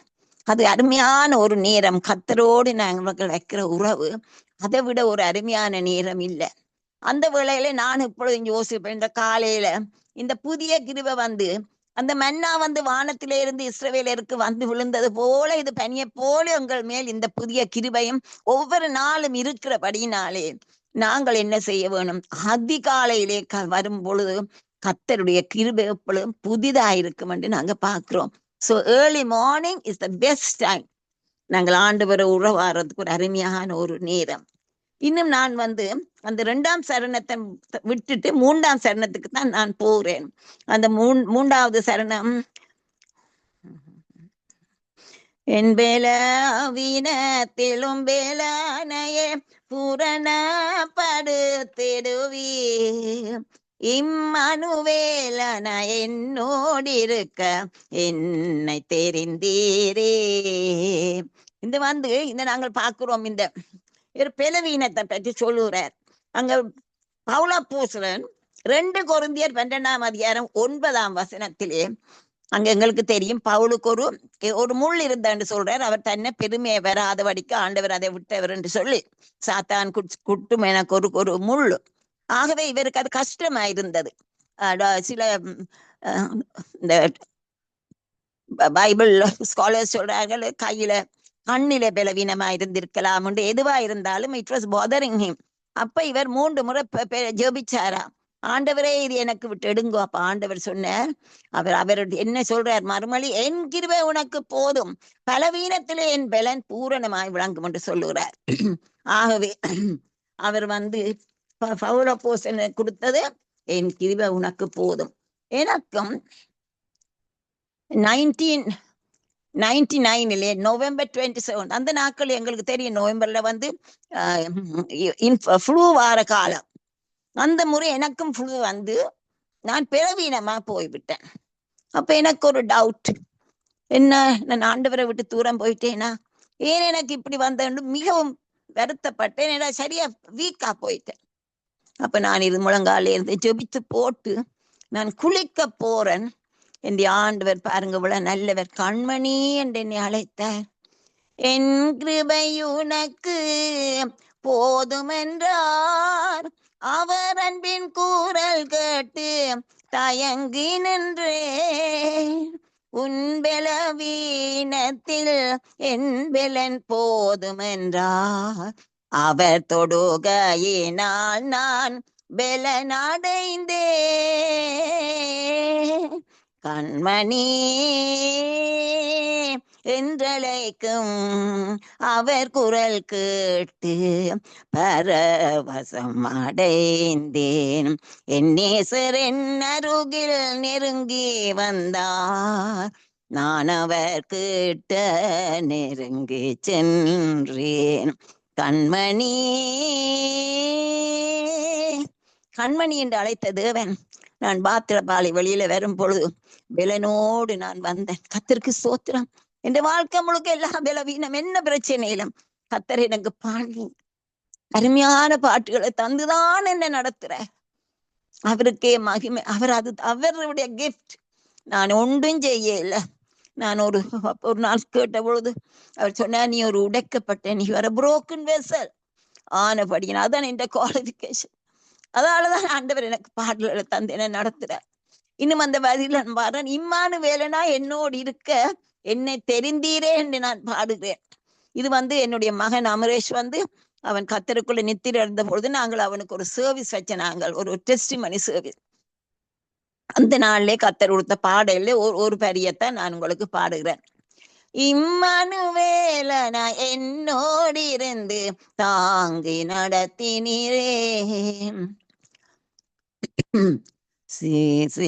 அது அருமையான ஒரு நேரம். கர்த்தரோடு நாங்கள் வைக்கிற உறவு அதை விட ஒரு அருமையான நேரம் இல்லை. அந்த வேளையில நான் இப்பொழுது யோசிப்பேன், இந்த காலையில இந்த புதிய கிருபை அந்த மன்னா வானத்திலே இருந்து இஸ்ரவேலருக்கு விழுந்தது போல, இது பனியை போல உங்கள் மேல் இந்த புதிய கிருபையும் ஒவ்வொரு நாளும் இருக்கிறபடினாலே நாங்கள் என்ன செய்ய வேணும்? அதிகாலையிலே வரும் பொழுது கர்த்தருடைய கிருபை எப்பொழுதும் புதிதாயிருக்கும் என்று நாங்க பார்க்கிறோம். So early morning is the best time. நாங்கள் ஆண்டவரை உறவாடுறதுக்கு ஒரு அருமையான ஒரு நேரம். இன்னும் நான் அந்த 2ஆம் சரணத்தை விட்டுட்டு 3ஆம் சரணத்துக்கு தான் நான் போறேன். அந்த 3வது சரணம், என் பலவீனத்திலும் பலனையே பூரணப்படுத்திடுவே, இம்மானுவேலன என்னோடு இருக்க என்னை தெரிந்தீரே. இந்த நாங்கள் பார்க்கிறோம், இந்த ஒரு பலவீனத்தை பற்றி சொல்லுகிறார். அங்க பவுலப்போஸ்தலன் 2 கொரிந்தியர் 12ஆம் அதிகாரம் 9ஆம் வசனத்திலே அங்க எங்களுக்கு தெரியும், பவுலுக்கு ஒரு முள் இருந்தான்னு சொல்றார். அவர் தன்னை பெருமையை வராதபடிக்கு ஆண்டவர் அதை விட்டவர் என்று சொல்லி, சாத்தான் குட்டும் எனக்கு ஒரு முள். ஆகவே இவருக்கு அது கஷ்டமா இருந்தது. சில இந்த பைபிள் ஸ்காலர்ஸ் சொல்றாங்க, கையில கண்ணில பலவீனமா இருந்திருக்கலாம், எதுவா இருந்தாலும் இட் வாஸ் பாதரிங் ஹிம். அப்ப இவர் 3 முறை ஜெபிச்சாரா, ஆண்டவரே இது எனக்கு விட்டு எடுங்கோ. அப்ப ஆண்டவர் சொன்னார், அவர் என்ன சொல்றார் மறுமொழி, என் கிருபை உனக்கு போதும், பலவீனத்திலே என் பலன் பூரணமாய் விளங்கும் என்று சொல்லுகிறார். ஆகவே அவர் பவுலப்போஸ்தலனுக்கு கொடுத்தது, என் கிருபை உனக்கு போதும். எனக்கும் 1999 நவம்பர் 27 அந்த நாட்கள் எங்களுக்கு தெரியும், நவம்பர்ல ஃப்ளூ வார காலம். அந்த முறை எனக்கும் ஃப்ளூ நான் பலவீனமா போய்விட்டேன். அப்ப எனக்கு ஒரு டவுட், என்ன நான் ஆண்டவரை விட்டு தூரம் போயிட்டேனா, ஏன் எனக்கு இப்படி மிகவும் வருத்தப்பட்டேன். ஏன்னா சரியா வீக்கா போயிட்டேன். அப்ப நான் இது முழங்கால இருந்து ஜெபித்து போட்டு நான் குளிக்க போறேன். என் ஆண்டவர் பாருங்க இவ்வளவு நல்லவர், கண்மணி என்று என்னை அழைத்தார். என் கிருபை உனக்கு போதுமென்றார், அவர் அன்பின் கூறல் கேட்டு தயங்கி நின்றே, உன் பலவீனத்தில் என் பலன் போதுமென்றார், அவர் தொடுகையினால் நான் பலனடைந்தே, கண்மணி என்றழைக்கும் அவர் குரல் கேட்டு பரவசம் அடைந்தேன். என் நேசர் என் அருகில் நெருங்கி வந்தார், நான் அவர் கிட்ட நெருங்கி சென்றேன். கண்மணி கண்மணி என்று அழைத்த தேவன் நான் பாத்திரபாலை வெளியில வரும் பொழுது பலனோடு நான் வந்தேன். கர்த்தருக்கு ஸ்தோத்திரம். என் வாழ்க்கை முழுக்க எல்லா பலவீனம் என்ன பிரச்சனையிலும் கர்த்தர் எனக்கு பாடி அருமையான பாட்டுகளை தந்துதான் என்ன நடத்துற. அவருக்கே மகிமை. அவருடைய கிஃப்ட். நான் ஒன்றும் செய்யல. நான் ஒரு நாள் கேட்ட பொழுது அவர் சொன்னார், நீ ஒரு உடைக்கப்பட்ட, நீ வர புரோக்கன் வெசல் ஆனபடினா அதான் என் குவாலிஃபிகேஷன். அதனாலதான் ஆண்டவர் எனக்கு பாடல்களை தந்து என்ன நடத்துறார். இன்னும் அந்த வரியில நான் பாடுறேன், இம்மானுவேலனா என்னோடு இருக்க என்னை தெரிந்தீரே என்று நான் பாடுகிறேன். இது என்னுடைய மகன் அமரேஷ் அவன் கர்த்தருக்குள்ள நித்திர இருந்த பொழுது நாங்கள் அவனுக்கு ஒரு சர்வீஸ் வச்ச, நாங்கள் ஒரு டெஸ்டிமனி சர்வீஸ். அந்த நாள்லே கர்த்தர் கொடுத்த பாடல்ல ஒரு பரியத்தான் நான் உங்களுக்கு பாடுகிறேன். இம்மானுவேலனா என்னோடு இருந்து தாங்கி நடத்தினீரே,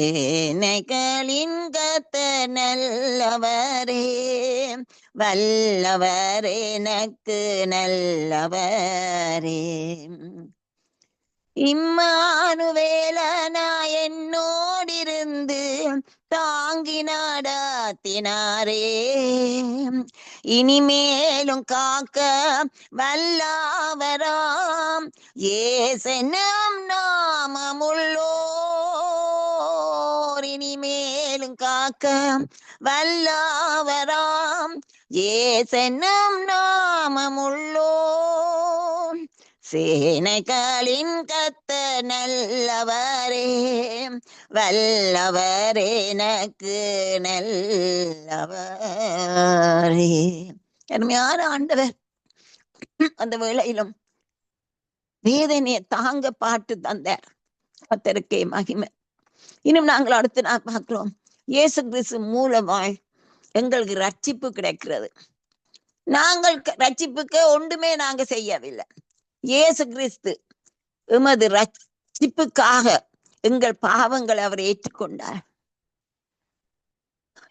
சேனைகளின் கர்த்தர் நல்லவரே, வல்லவரே எனக்கு நல்லவரே. இம்மானுவேலனா என்னோடிருந்து தாங்கி நடத்தினாரே, இனிமேலும் காக்க வல்லவராம் இயேசுவின் நாமமுள்ளோர், இனிமேலும் காக்க வல்லவராம் இயேசுவின் நாமமுள்ளோர். சேனைகளின் கர்த்தர் நல்லவரே, வல்லவரே எனக்கு நல்லவரே. அருமையான ஆண்டவர் அந்த வேளையிலும் வேதனையை தாங்க பாட்டு தந்தார். கர்த்தருக்கே மகிமை. இன்னும் நாங்கள் அடுத்து நான் பார்க்கிறோம், இயேசு கிறிஸ்து மூலமாய் எங்களுக்கு ரட்சிப்பு கிடைக்கிறது. நாங்கள் ரட்சிப்புக்கு ஒன்றுமே நாங்க செய்யவில்லை. இயேசு கிறிஸ்து எமது ரட்சிப்புக்காக எங்கள் பாவங்களை அவர் ஏற்றுக்கொண்டார்.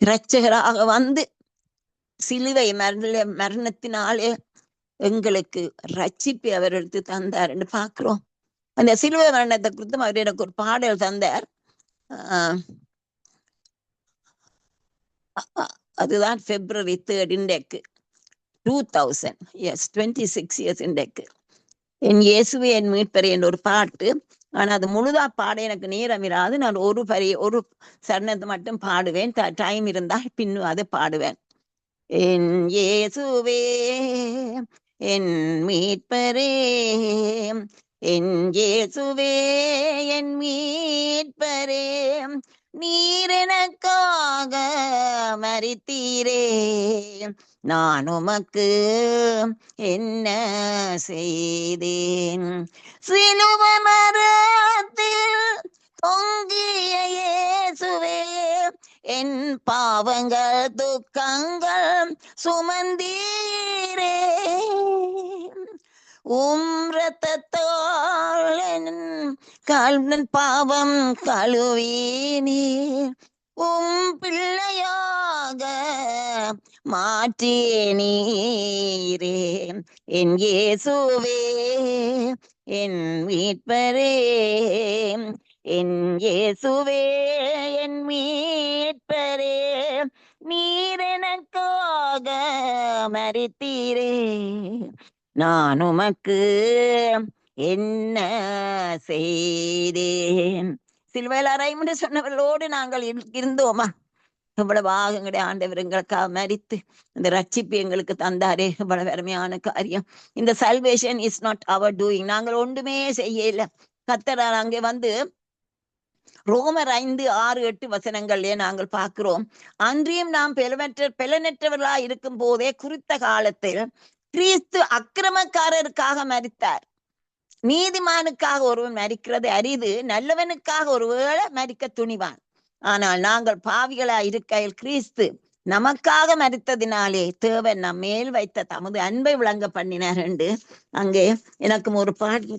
இரட்சகராக சிலுவை மரணத்தினாலே எங்களுக்கு ரட்சிப்பை அவர் எடுத்து தந்தார் என்று பார்க்கிறோம். அந்த சிலுவை மரணத்தை குறித்தும் அவர் எனக்கு ஒரு பாடல் தந்தார். அதுதான் February 3rd இன்றைக்கு 2000 26 years இன்றைக்கு என் இயேசுவே என் மீட்பரே என்ற ஒரு பாட்டு. ஆனா அது முழுதா பாட எனக்கு நேரம் இராது. நான் ஒரு சரணத்தை மட்டும் பாடுவேன். டைம் இருந்தால் பின்னும் அதை பாடுவேன். என் இயேசுவே என் மீட்பரே, என் இயேசுவே என் மீட்பரே, நீர் எனக்காக மரித்தீரே, நான் உமக்கு என்ன செய்தேன். சிலுவை மரத்தில் தொங்கிய இயேசுவே, என் பாவங்கள் துக்கங்கள் சுமந்தீரே, இரத்தத்தால் என் பாவம் கழுவினீர், பிள்ளையாக மாற்றினீரே. என் இயேசுவே என் மீட்பரே, என் இயேசுவே என் மீட்பரே, நீர் எனக்காக மரித்தீரே, நான் உமக்கு என்ன செய்தேன். சிலுவையில் அறையும் சொன்னவர்களோடு நாங்கள் இருந்தோமா? இவ்வளவு எங்களுடைய ஆண்டவர் எங்களுக்காக மரித்து இந்த ரட்சிப்பு எங்களுக்கு தந்தாரே, இவ்வளவு அருமையான காரியம். இந்த salvation is not our doing. நாங்கள் ஒன்றுமே செய்யல. கர்த்தர் அங்கே ரோமர் 5:6-8 நாங்கள் பார்க்கிறோம். அன்றியும் நாம் பெலனற்றவர்களாய் இருக்கும் போதே குறித்த காலத்தில் கிறிஸ்து அக்கிரமக்காரருக்காக மரித்தார். நீதிமானுக்காக ஒருவன் மரிக்கிறது அரிது, நல்லவனுக்காக ஒருவேளை மரிக்க துணிவான். ஆனால் நாங்கள் பாவிகளா இருக்கையில் கிறிஸ்து நமக்காக மரித்ததினாலே தேவன் நம் மேல் வைத்த தமது அன்பை விளங்க பண்ணினார் என்று அங்கே எனக்கும் ஒரு பாட்டு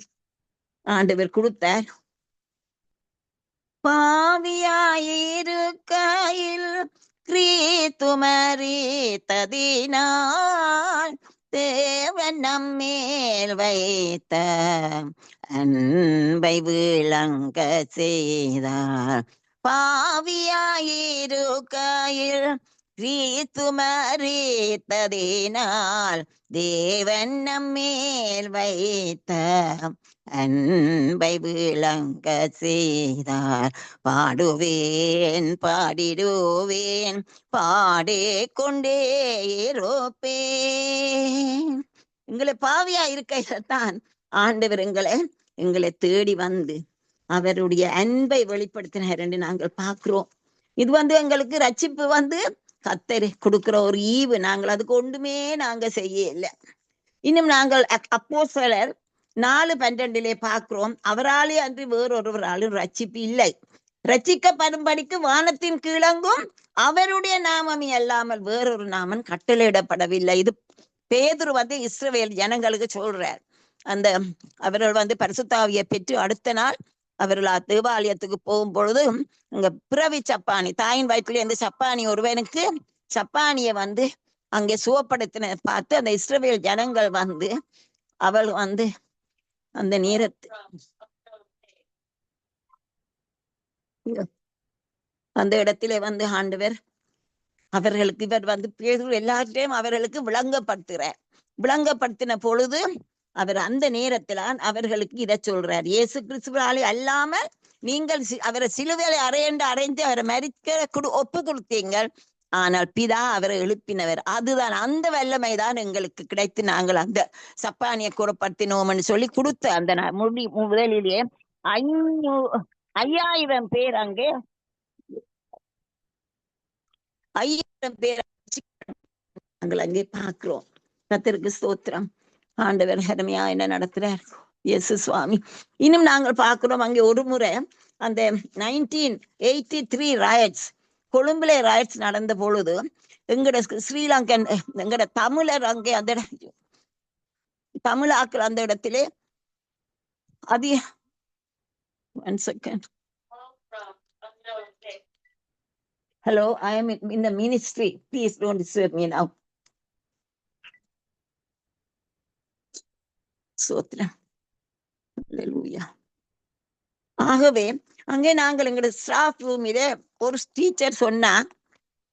ஆண்டவர் கொடுத்தார். பாவியாயிருக்கையில் கிறிஸ்து மரித்ததினால் தேவன் நம்மேல் வைத்த அன்பை விளங்க செய்தார். பாவியாயிருக்கையில் கிறிஸ்து மரித்ததினால் தேவன் நம்மேல் வைத்த அன்பை விளங்க செய்தார். பாடுவேன் பாடிடுவேன் பாடிக்கொண்டே இருப்பேன். எங்களை பாவியா இருக்கையில்தான் ஆண்டவர் எங்களை தேடி வந்து அவருடைய அன்பை வெளிப்படுத்தினார் என்று நாங்கள் பார்க்கிறோம். இது எங்களுக்கு ரட்சிப்பு கர்த்தர் கொடுக்கிற ஒரு ஈவு. நாங்கள் அதுக்கு ஒன்றுமே நாங்க செய்ய இல்லை. இன்னும் நாங்கள் அப்போஸ்தலர் 4:12 பார்க்கிறோம், அவராலே அன்றி வேறொருவராலும் ரட்சிப்பு இல்லை, ரட்சிக்கப்படும்படிக்கு வானத்தின் கீழங்கும் அவருடைய நாமமே அல்லாமல் வேறொரு நாமம் கட்டளையிடப்படவில்லை. இது பேதுரு இஸ்ரவேல் ஜனங்களுக்கு சொல்றார். அவர்கள் பரிசுத்தாவியை பெற்று அடுத்த நாள் அவர்கள் தேவாலயத்துக்கு போகும் பொழுது அங்க பிறவி சப்பானி, தாயின் வயிற்றுல இருந்து சப்பானி ஒருவனுக்கு சப்பானிய அங்கே சுவப்படுத்தின பார்த்து அந்த இஸ்ரவேல் ஜனங்கள் அவள் அந்த நேரத்து அந்த இடத்திலே ஆண்டவர் அவர்களுக்கு இவர் பேதுரு எல்லாத்தையும் அவர்களுக்கு விளங்கப்படுத்தின பொழுது அவர் அந்த நேரத்தில் அவர்களுக்கு இதை சொல்றார். இயேசு கிறிஸ்துவாலே அல்லாமல் நீங்கள் அவரை சிலுவையில அறைந்து அவரை மரிக்க ஒப்பு கொடுத்தீங்கள், ஆனால் பிதா அவரை எழுப்பினவர். அதுதான் அந்த வல்லமைதான் எங்களுக்கு கிடைத்து நாங்கள் அந்த சப்பானியை கூறப்படுத்தினோம்னு சொல்லி கொடுத்த அந்த முதலிலேயே 5000 பேர் அங்கே 5000 பேர் நாங்கள் அங்கே பார்க்கிறோம். கர்த்தருக்கு ஸ்தோத்திரம். ஆண்டவர் அருமையா என்ன நடத்துறார் இயேசு சுவாமி. இன்னும் நாங்கள் பார்க்கிறோம் அங்கே ஒரு முறை அந்த 1983 ராயட்ஸ், கொழும்புல ராயட்ஸ் நடந்த பொழுது எங்கட ஸ்ரீலங்கன் எங்கட தமிழர் அங்கே அந்த தமிழாக்கள் அந்த இடத்திலே அது 1 second. Hello, I am in the ministry. Please don't disturb me now. சோத்ரம். அல்லேலூயா. ஆகவே அங்கே நாங்கள் எங்களுடைய ஸ்டாஃப் ரூமிலே ஒரு டீச்சர் சொன்னா,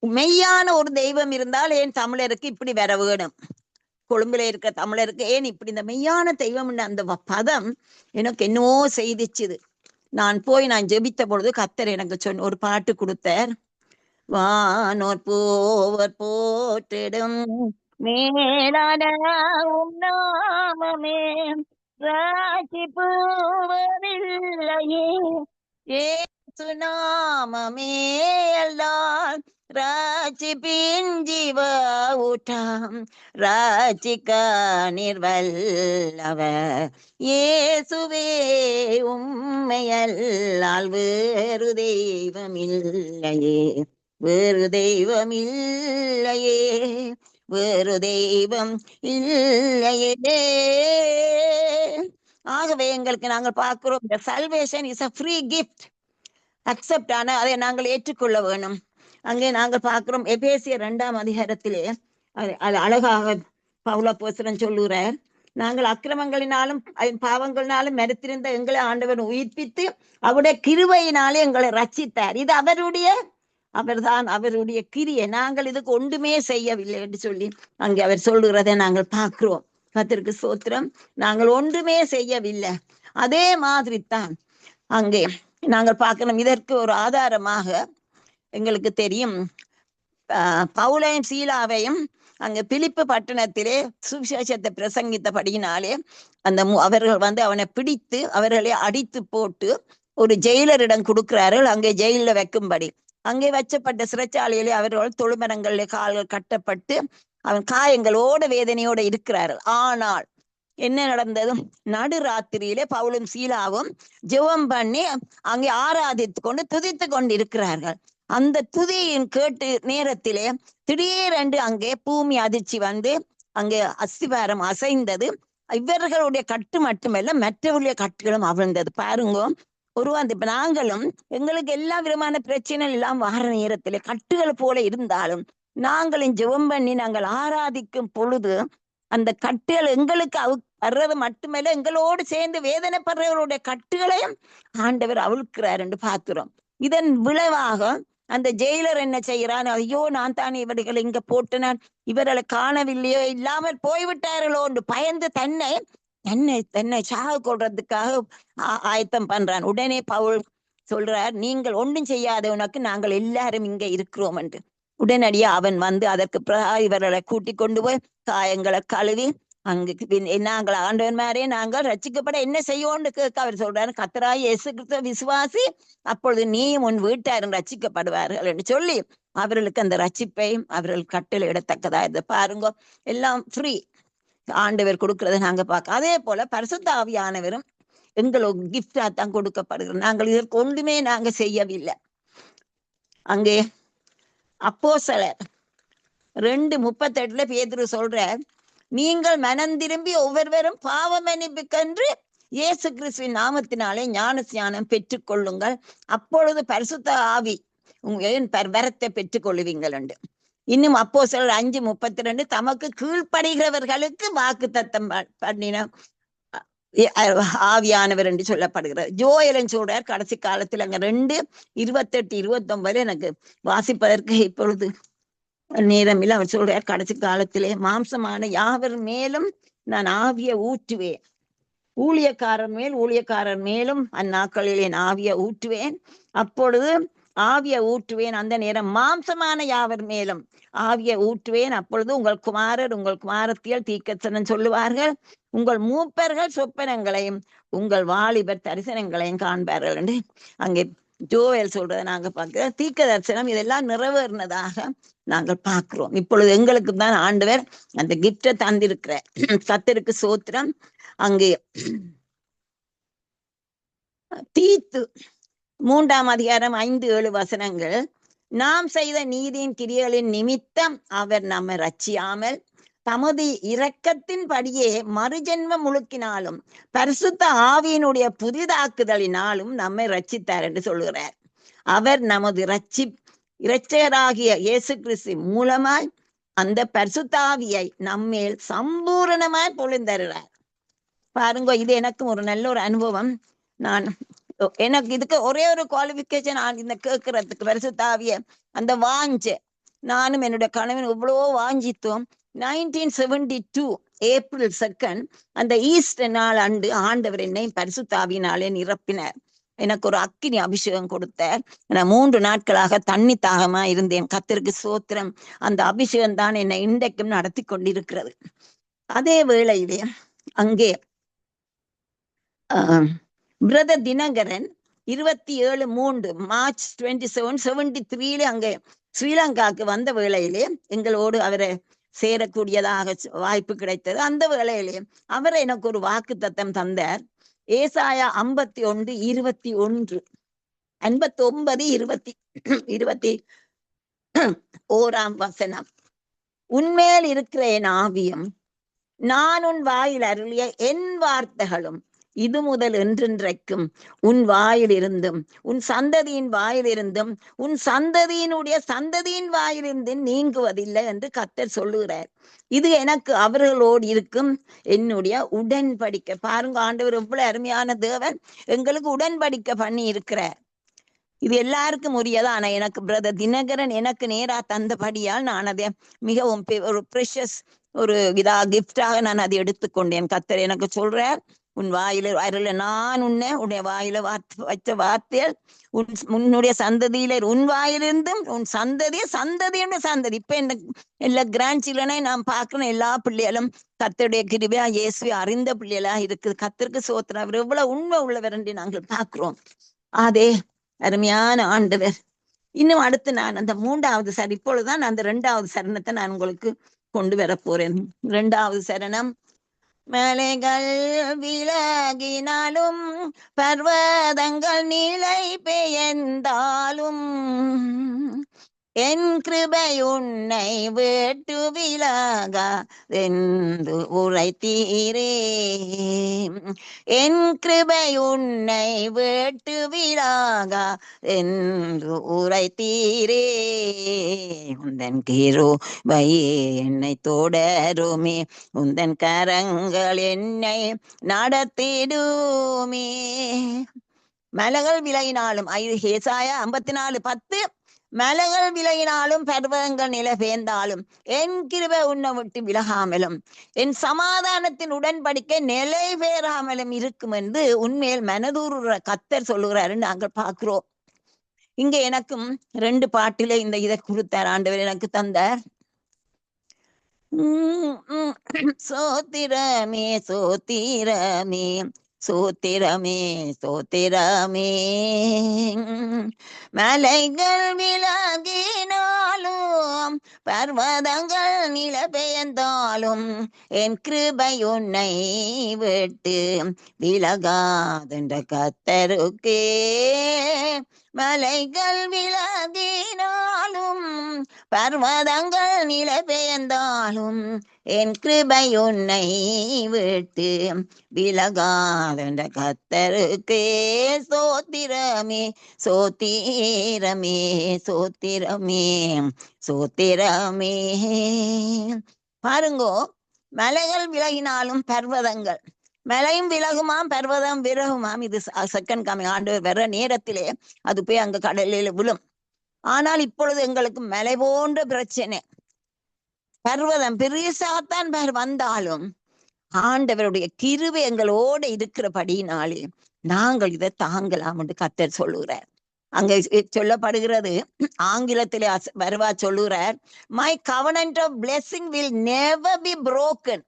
மெய்யான ஒரு தெய்வம் இருந்தால் ஏன் தமிழருக்கு இப்படி வர வேணும், கொழும்புல இருக்க தமிழருக்கு ஏன் இப்படி இந்த மெய்யான தெய்வம் அந்த பதம் எனக்கு என்னவோ செய்திச்சுது. நான் ஜெபித்த பொழுது கர்த்தர் எனக்கு ஒரு பாட்டு கொடுத்தார். வானோர் போவர் போற்றிடும் மேலான நாமமே ராஜிப்புவதில்லையே, ஏசு நாமமே அல்லால் ராஜிப்பின் ஜீவ ஊட்டாம், ராஜிக்க நிர்வல்லவர் இயேசுவே உம்மையல்லால் வேறு தெய்வமில்லையே, வேறு தெய்வமில்லையே, வேறு தெய்வம் இல்லையே. ஆகவே எங்களுக்கு நாங்கள் பார்க்கிறோம், இந்த salvation is a free gift, accept. ஆனா அதை நாங்கள் ஏற்றுக்கொள்ள வேணும். அங்கே நாங்கள் பார்க்கிறோம் எபேசியர் 2ஆம் அதிகாரத்திலே அது அழகாக பவுலப்போஸ்தலன் சொல்லுகிறார், நாங்கள் அக்கிரமங்களினாலும் பாவங்களினாலும் மரித்திருந்த எங்களை ஆண்டவர் உயிர்ப்பித்து அவருடைய கிருபையினாலே எங்களை ரட்சித்தார். இது அவர்தான் அவருடைய கிரியை, நாங்கள் இதுக்கு ஒன்றுமே செய்யவில்லை என்று சொல்லி அங்கே அவர் சொல்லுகிறதை நாங்கள் பார்க்கிறோம். கர்த்தருக்கு ஸ்தோத்திரம். நாங்கள் ஒன்றுமே செய்யவில்லை. அதே மாதிரி தான் அங்கே நாங்கள் பார்க்கணும். இதற்கு ஒரு ஆதாரமாக எங்களுக்கு தெரியும், பவுலையும் சீலாவையும் அங்க பிலிப்பு பட்டணத்திலே சுவிசேஷத்தை பிரசங்கித்தபடியினாலே அவர்கள் அவனை பிடித்து அவர்களை அடித்து போட்டு ஒரு ஜெயிலரிடம் கொடுக்கிறார்கள், அங்கே ஜெயில வைக்கும்படி. அங்கே வச்சப்பட்ட சிறைச்சாலையிலே அவர்கள் தொழுமரங்களிலே கால்கள் கட்டப்பட்டு அவன் காயங்களோட வேதனையோட இருக்கிறார்கள். ஆனால் என்ன நடந்தது, நடுராத்திரியிலே பவுலும் சீலாவும் ஜெபம் பண்ணி அங்கே ஆராதித்து கொண்டு துதித்து கொண்டு இருக்கிறார்கள். அந்த துதியின் கேட்டு நேரத்திலே திடீரென்று அங்கே பூமி அதிர்ச்சி வந்து அங்கே அஸ்திவாரம் அசைந்தது. இவர்களுடைய கட்டு மட்டுமல்ல, மற்றவருடைய கட்டுகளும் அவிழ்ந்தது. பாருங்க, இப்ப நாங்களும் எங்களுக்கு எல்லா விதமான பிரச்சனை எல்லாம் வார நேரத்திலே கட்டுகள் போல இருந்தாலும் நாங்களும் ஜெபம் பண்ணி நாங்கள் ஆராதிக்கும் பொழுது அந்த கட்டுகள் எங்களுக்கு வர்றது மட்டுமல்ல, எங்களோடு சேர்ந்து வேதனைப்படுறவர்களுடைய கட்டுகளையும் ஆண்டவர் அவிழ்க்கிறார் என்று பார்க்கிறோம். இதன் விளைவாக அந்த ஜெயிலர் என்ன செய்கிறான்? ஐயோ, நான் தானே இவர்களை இங்க போட்டினான், இவர்களை காணவில்லையோ, இல்லாமல் போய்விட்டார்களோ என்று பயந்து தன்னை தன்னை தன்னை சாக கொள்றதுக்காக ஆயத்தம் பண்றான். உடனே பவுல் சொல்றார், நீங்கள் ஒன்றும் செய்யாத உனக்கு நாங்கள் எல்லாரும் இங்க இருக்கிறோம் என்று. உடனடியா அவன் வந்து அதற்கு இவர்களை கூட்டி கொண்டு போய் காயங்களை கழுவி அங்கு நாங்கள் ஆண்டவன் மாதிரே நாங்கள் ரட்சிக்கப்பட என்ன செய்வோம்னு கேட்க அவர் சொல்றாரு, கர்த்தராகிய இயேசு கிறிஸ்துவ விசுவாசி, அப்பொழுது நீயும் உன் வீட்டாரும் ரட்சிக்கப்படுவார்கள் என்று சொல்லி அவர்களுக்கு அந்த ரட்சிப்பை அவர்கள் கட்டளையிடத்தக்கதா இருந்து. பாருங்க, எல்லாம் ஃப்ரீ, ஆண்டவர் கொடுக்கறதை நாங்க பார்க்க. அதே போல பரிசுத்த ஆவியானவரும் எங்களுக்கு கிஃப்டா தான் கொடுக்கப்படுகிறோம். நாங்கள் இதற்கு ஒன்றுமே நாங்க செய்யவில்லை. அங்கே அப்போஸ்தலர் 2:38 பேதுரு சொல்ற, நீங்கள் மனம் திரும்பி ஒவ்வொருவரும் பாவ மன்னிப்புக்கென்று இயேசு கிறிஸ்துவின் நாமத்தினாலே ஞான ஸ்நானம் பெற்றுக் கொள்ளுங்கள், அப்பொழுது பரிசுத்த ஆவி உங்களின் வரத்தை பெற்றுக் கொள்ளுவீங்கள் என்று. இன்னும் அப்போஸ்தலர் 5:32 தமக்கு கீழ்ப்படுகிறவர்களுக்கு வாக்கு தத்தம் பண்ணின ஆவியானவர் என்று சொல்லப்படுகிறார். ஜோயலன் சொல்றார், கடைசி காலத்தில் அங்க 2:28-29 எனக்கு வாசிப்பதற்கு இப்பொழுது நேரம் இல்லை. அவர் சொல்றார், கடைசி காலத்திலே மாம்சமான யாவர் மேலும் நான் ஆவிய ஊற்றுவேன், ஊழியக்காரர் மேலும் அந்நாட்களில் என் ஆவிய ஊற்றுவேன், அப்பொழுது ஆவிய ஊற்றுவேன், அந்த நேரம் மாம்சமான யாவர் மேலும் ஆவிய ஊற்றுவேன், அப்பொழுது உங்கள் குமாரத்தியல் தீர்க்கதரிசனம் சொல்லுவார்கள், உங்கள் மூப்பர்கள் சொப்பனங்களையும் உங்கள் வாலிபர் தரிசனங்களையும் காண்பார்கள் என்று அங்கே ஜோவேல் சொல்றதை நாங்க பார்க்கிறோம். தீர்க்க தரிசனம் இதெல்லாம் நிறைவேறினதாக நாங்கள் பார்க்கிறோம். இப்பொழுது எங்களுக்கு தான் ஆண்டவர் அந்த கிஃப்டை தந்திருக்கிற கர்த்தருக்கு ஸ்தோத்திரம். அங்கே தீத்து 3:5-7 நாம் செய்த நீதியின் கிரியைகளின் நிமித்தம் அவர் நம்மை ரட்சியாமல் தமது இரக்கத்தின் படியே மறுஜென்மம் முழுக்கினாலும் பரிசுத்த ஆவியினுடைய புதிதாக்குதலினாலும் நம்மை ரட்சித்தார் என்று சொல்லுகிறார். அவர் நமது இரட்சகராகிய இயேசு கிறிஸ்து மூலமாய் அந்த பரிசுத்த ஆவியை நம்மேல் சம்பூரணமாய் பொழிந்தருகிறார். பாருங்க, இது எனக்கும் ஒரு நல்ல ஒரு அனுபவம். எனக்கு இதுக்கு ஒரே ஒரு குவாலிபிகேஷன், இந்த கேட்கறதுக்கு பரிசுத்த ஆவிய அந்த வாஞ்ச நானும் என்னுடைய கணவன் இவ்வளோ வாஞ்சித்தோம். 1972 April 2 அந்த ஈஸ்டர் நாள் அன்று ஆண்டவர் என்னை பரிசுத்த ஆவியினாலே நிரப்பினார். எனக்கு ஒரு அக்கினி அபிஷேகம் கொடுத்தார். நான் 3 நாட்களாக தண்ணி தாகமா இருந்தேன். கர்த்தருக்கு ஸ்தோத்திரம். அந்த அபிஷேகம் தான் என்னை இன்றைக்கும் நடத்தி கொண்டிருக்கிறது. அதே வேளையிலே அங்கே பிரதர் தினகரன் 27 March 2773 அங்கே ஸ்ரீலங்காவுக்கு வந்த வேளையிலே எங்களோடு அவரை சேரக்கூடியதாக வாய்ப்பு கிடைத்தது. அந்த வேளையிலே அவர் எனக்கு ஒரு வாக்கு தத்தம் தந்தார். ஏசாயா 51:21 59:21 உன்மேல் இருக்கிற என் ஆவியும் நான் உன் வாயில் அருளிய என் வார்த்தைகளும் இது முதல் என்றென்றைக்கும் உன் வாயிலிருந்தும் உன் சந்ததியின் வாயிலிருந்தும் உன் சந்ததியின் வாயிலிருந்து நீங்குவதில்லை என்று கர்த்தர் சொல்லுகிறார். இது எனக்கு அவர்களோடு இருக்கும் என்னுடைய உடன்படிக்கை. பாருங்க, ஆண்டவர் எவ்வளவு அருமையான தேவன், எங்களுக்கு உடன்படிக்கை பண்ணி இருக்கிறார். இது எல்லாருக்கும் உரியதா. ஆனா எனக்கு பிரதர் தினகரன் எனக்கு நேரா தந்தபடியால் நான் அதை மிகவும் ஒரு ப்ரெஷஸ் ஒரு கிஃப்டாக நான் அதை எடுத்துக்கொண்டேன். கர்த்தர் எனக்கு சொல்றார், உன் வாயில அருள நான் உன்னுடைய வாயில வச்ச வார்த்தைகள் உன்னுடைய சந்ததியில உன் வாயிலிருந்தும் உன் சந்ததியுடைய சந்ததி. இப்ப இந்த எல்லா கிராண்ட் சில்ட்ரனை நான் பார்க்கணும், எல்லா பிள்ளைகளும் கர்த்தருடைய கிருபையா இயேசுவை அறிந்த பிள்ளைகளா இருக்குது. கர்த்தருக்கு ஸ்தோத்திரம். அவர் எவ்வளவு உண்மை உள்ளவர் என்று நாங்கள் பார்க்கிறோம். அதே அருமையான ஆண்டவர். இன்னும் அடுத்து நான் அந்த 3வது சரணம், இப்பொழுதுதான் அந்த 2வது சரணத்தை நான் உங்களுக்கு கொண்டு வர போறேன். 2வது சரணம். மலைகள் விலகினாலும் பர்வதங்கள் நிலை பெயர்ந்தாலும் என் கிருபை உன்னை விட்டு விலகாதென்று உரைத்தீரே. என் கிருபை உன்னை விட்டு விலகாதென்று உரைத்தீரே. உந்தன் கிருபை என்னை தொடருமே, உந்தன் கரங்கள் என்னை நடத்திடுமே. மலைகள் விலகினாலும் ஏசாயா 54:10, மலைகள் விலகினாலும் பர்வதங்கள் நிலை பெயர்ந்தாலும் என் கிருபை உன்னை விட்டு விலகாமலும் என் சமாதானத்தின் உடன்படிக்கை நிலை பெயராமலும் இருக்கும் என்று உண்மையில் மனதூர கத்தர் சொல்லுகிறாரு நாங்கள் பார்க்கிறோம். இங்க எனக்கும் 2 பாட்டில இந்த இதை கொடுத்தார் ஆண்டவர் எனக்கு தந்தார். சோத்திரமே சோத்திரமே சோத்திரமே சோத்திரமே. மலைகள் விலகினாலும் பர்வதங்கள் நில பெயர்ந்தாலும் என் கிருபை உன்னை விட்டு விலகாதென்ற கத்தருக்கே. மலைகள் விலகினாலும் பர்வதங்கள் நில பெயர்ந்தாலும் என் கிருபை உன்னை விட்டு விலகாதென்ற கத்தருக்கே. சோத்திரமே சோத்திரமே சோத்திரமே சோத்திரமே. பாருங்கோ, மலைகள் விலகினாலும் பர்வதங்கள், மலையும் விலகுமாம் பர்வதம் விலகுமாம். இது செகண்ட் கமிங், ஆண்டவர் வர்ற நேரத்திலே அது போய் அங்க கடலில் விழும். ஆனால் இப்பொழுது எங்களுக்கு மலை போன்ற பிரச்சனை, பர்வதம் பெருசாத்தான் வந்தாலும் ஆண்டவருடைய கிருபை எங்களோடு இருக்கிறபடினாலே நாங்கள் இதை தாங்கலாம் என்று கர்த்தர் சொல்லுகிறார். அங்க சொல்லப்படுகிறது, ஆங்கிலத்திலே வருவா சொல்லுகிறார், my covenant of blessing will never be broken.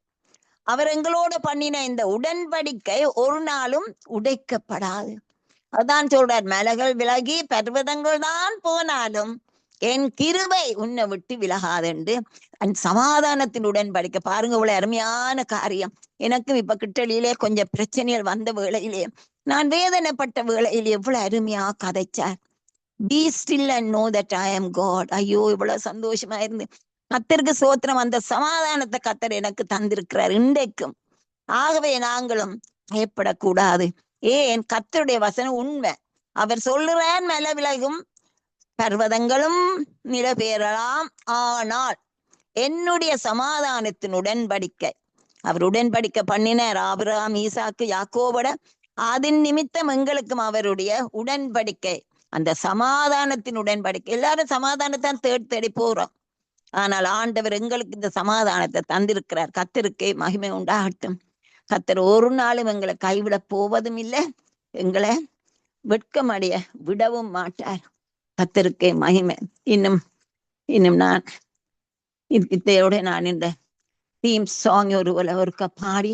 அவர் எங்களோட பண்ணின இந்த உடன்படிக்கை ஒரு நாளும் உடைக்கப்படாது. அதான் சொல்றார், மலைகள் விலகி பர்வதங்கள் தான் போனாலும் என் கிருபை உன்னை விட்டு விலகாதென்று சமாதானத்தின் உடன்படிக்கை. பாருங்க, இவ்வளவு அருமையான காரியம். எனக்கும் இப்ப கிட்டலியிலே கொஞ்சம் பிரச்சனைகள் வந்த வேளையிலே, நான் வேதனைப்பட்ட வேளையிலே எவ்வளவு அருமையா கதைச்சார். Be still and know that I am God. ஐயோ, இவ்வளவு சந்தோஷமா இருந்து கத்தருக்கு சோத்திரம். அந்த சமாதானத்தை கத்தர் எனக்கு தந்திருக்கிறார் இன்றைக்கும். ஆகவே நாங்களும் பயப்படக்கூடாது. ஏன்? கத்தருடைய வசனம் உண்மை. அவர் சொல்லுறார், மலை விலகும் பர்வதங்களும் நில பெயரலாம், ஆனால் என்னுடைய சமாதானத்தின் உடன்படிக்கை, அவர் உடன்படிக்கை பண்ணினார் ஆபிரகாம், ஈசாக்கு, யாக்கோபோட. அதன் நிமித்தம் எங்களுக்கும் அவருடைய உடன்படிக்கை, அந்த சமாதானத்தின் உடன்படிக்கை. எல்லாரும் சமாதானத்தான் தேடி போறோம். ஆனால் ஆண்டவர் எங்களுக்கு இந்த சமாதானத்தை தந்திருக்கிறார். கத்தருக்கே மகிமை உண்டாகட்டும். கத்தர் ஒரு நாளும் எங்களை கைவிட போவதும் இல்லை, எங்களை வெட்கமடைய விடவும் மாட்டார். கத்தருக்கே மகிமை. இன்னும் நான் இதையோட நான் இந்த தீம் சாங் ஒருக்க பாடி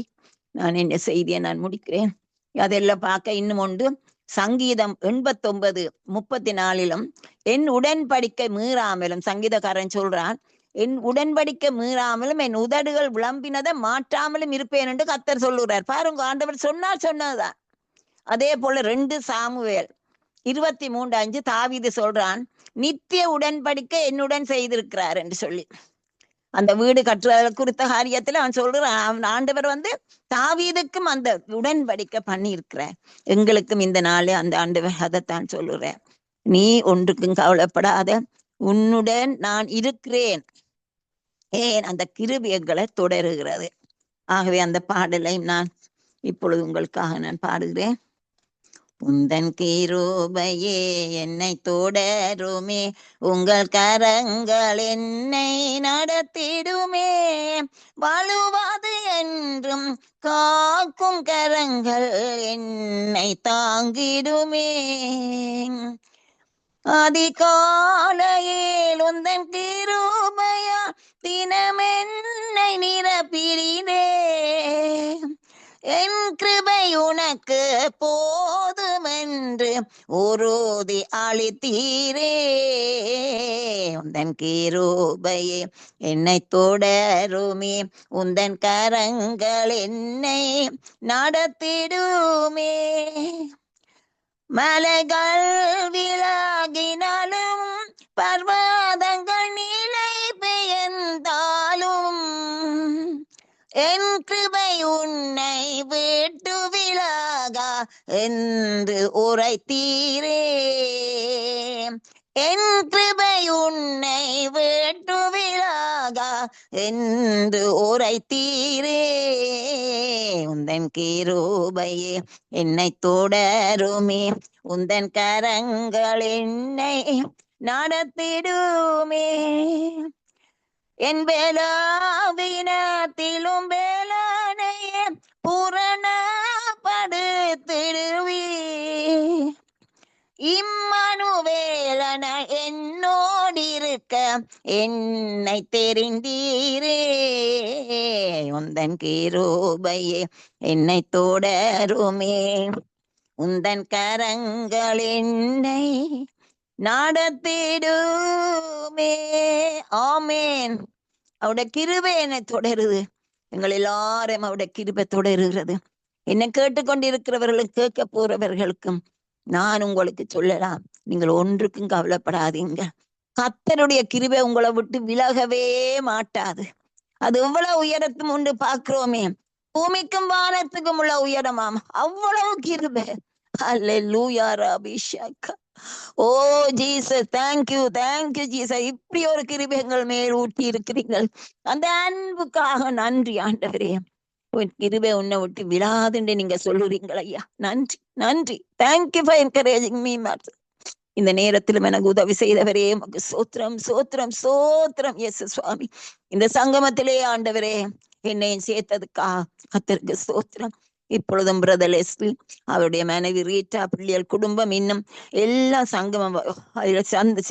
நான் இந்த செய்தியை நான் முடிக்கிறேன். அதெல்லாம் பார்க்க இன்னும் ஒன்று, சங்கீதம் 89:34 என் உடன்படிக்கை மீறாமலும், சங்கீதக்காரன் சொல்றான், என் உடன்படிக்கை மீறாமலும் என் உதடுகள் விளம்பினதை மாற்றாமலும் இருப்பேன் என்று கத்தர் சொல்லுகிறார். பாருங்க, ஆண்டவர் சொன்னதுதான். அதே போல 2 சாமுவேல் 23:5 தாவீது சொல்றான், நித்திய உடன்படிக்கை என்னுடன் செய்திருக்கிறார் என்று சொல்லி. அந்த வீடு கட்டுறது குறித்த காரியத்துல அவன் சொல்றான், ஆண்டவர் தாவீதுக்கும் அந்த உடன்படிக்கை பண்ணி இருக்கிறார். எங்களுக்கும் இந்த நாள் அந்த ஆண்டவர் அதைத்தான் சொல்லுறார், நீ ஒன்றுக்கும் கவலைப்படாத, உன்னுடன் நான் இருக்கிறேன். ஏன்? அந்த கிருபைகளை தொடருகிறது. ஆகவே அந்த பாடலை நான் இப்பொழுது உங்களுக்காக நான் பாடுகிறேன். உந்தன் கிருபையே என்னை தொடருமே, உங்கள் கரங்கள் என்னை நடத்திடுமே, வாழுவாது என்றும் காக்கும் கரங்கள் என்னை தாங்கிடுமே. அதிகாலையில் உந்தன் கிருபையா தினமென்னை நிரப்பிடினே, என் கிருபை உனக்கு போதுமென்று உறுதி அளித்தீரே. உந்தன் கிருபையே என்னை தொடருமே, உந்தன் கரங்கள் என்னை நடத்திடுமே. மலைகள் விலகினாலும் பர்வதங்கள் நிலை பெயர்ந்தாலும் என் கிருபை உன்னை விட்டு விலகா என்று உரைத்தீரே. என் கிருபை உன்னை விட்டு விலகா என்று உரைத்தீரே. உந்தன் கிருபையே என்னை தொடருமே, உந்தன் கரங்கள் என்னை நடத்திடுமே. என் வேலாவினத்திலும் வேலனையே பூரணப்படுத்திடுவே. இம்மானுவேலன என்னோடிருக்க என்னை தெரிந்தீரே. உந்தன் கிருபையே என்னை தொடருமே, உந்தன் கரங்கள் என்னை நடத்திடுமே. ஆமேன். அவருடைய கிருபை என்னை தொடருது. எங்கள் எல்லாரும் அவருடைய கிருபை தொடருகிறது. என்னை கேட்டுக்கொண்டிருக்கிறவர்களும் கேட்க போறவர்களுக்கும் நான் உங்களுக்கு சொல்லலாம், நீங்கள் ஒன்றுக்கும் கவலைப்படாதீங்க. கர்த்தருடைய கிருபை உங்களை விட்டு விலகவே மாட்டாது. அது எவ்வளவு உயரத்தும் உண்டு பார்க்கிறோமே, பூமிக்கும் வானத்துக்கும் உள்ள உயரமாம், அவ்வளவு கிருபை. அல்லேலூயா ரபிஷக்கா. ஓ ஜீசஸ், தேங்க்யூ ஜீசஸ். இப்படி ஒரு கிருபை எங்கள் மேல் ஊட்டி இருக்கிறீர்கள். அந்த அன்புக்காக நன்றி ஆண்டவரே. உன் கிருபை உன்னை விட்டு விழாதுன்னு நீங்க சொல்லுறீங்கள் ஐயா. நன்றி நன்றி. Thank you for encouraging me master. இந்த நேரத்திலும் எனக்கு உதவி செய்தவரே உமக்கு சோத்திரம் சோத்திரம் சோத்திரம். எஸ் சுவாமி, இந்த சங்கமத்திலே ஆண்டவரே என்னையும் சேர்த்ததுக்கா கர்த்தருக்கு சோத்திரம். இப்பொழுதும் பிரதர் லெஸ்லி, அவருடைய மனைவி ரீட்டா, பிள்ளைகள், குடும்பம், இன்னும் எல்லா சங்கமம்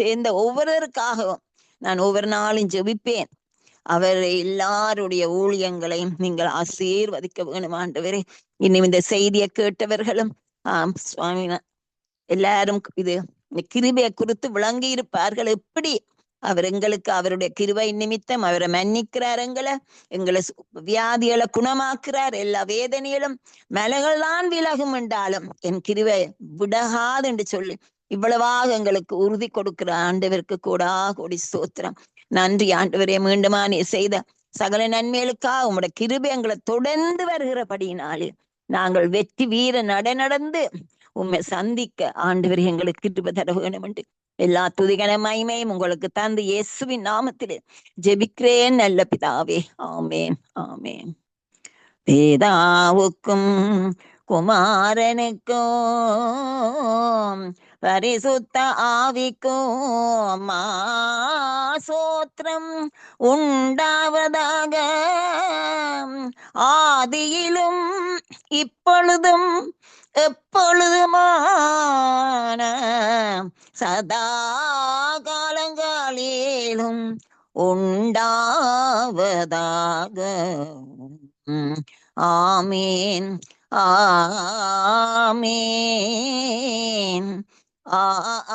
சேர்ந்த ஒவ்வொருவருக்காகவும் நான் ஒவ்வொரு நாளும் ஜெபிப்பேன். அவர் எல்லாருடைய ஊழியங்களையும் நீங்கள் ஆசீர்வதிக்க வேணும் ஆண்டவரே. இன்னும் இந்த செய்தியை கேட்டவர்களும் சுவாமி எல்லாரும் இந்த கிருபையை குறித்து விளங்கி இருப்பார்கள். எப்படி அவர் எங்களுக்கு அவருடைய கிருபை நிமித்தம் அவரை மன்னிக்கிறார், எங்களை வியாதிகளை குணமாக்குறார். எல்லா வேதனைகளும் மலைகள்தான் விலகும் என்றாலும் என் கிருபை விடகாது என்று சொல்லி இவ்வளவாக எங்களுக்கு உறுதி கொடுக்கிற ஆண்டவருக்கு கூடி ஸ்தோத்திரம். நன்றி ஆண்டவரே. மீண்டுமா நீ செய்த சகல நன்மைகளுக்காக உங்களுடைய கிருபை எங்களை தொடர்ந்து வருகிறபடியினாலே நாங்கள் வெற்றி வீர நடந்து உண்மை சந்திக்க ஆண்டவரே எங்களுக்கு கிருபை தர வேணும் என்று எல்லா துதிகன மகிமையும் உங்களுக்கு தந்து இயேசுவின் நாமத்திலே ஜெபிக்கிறேன் நல்ல பிதாவே. ஆமேன் ஆமேன். பிதாவுக்கும் குமாரனுக்கும் பரிசுத்த ஆவிக்கும் சோத்திரம் உண்டாவதாக, ஆதியிலும் இப்பொழுதும் எப்பொழுதுமான சதா காலங்களிலும் உண்டாவதாக. ஆமீன் ஆமீன் ஆமீன்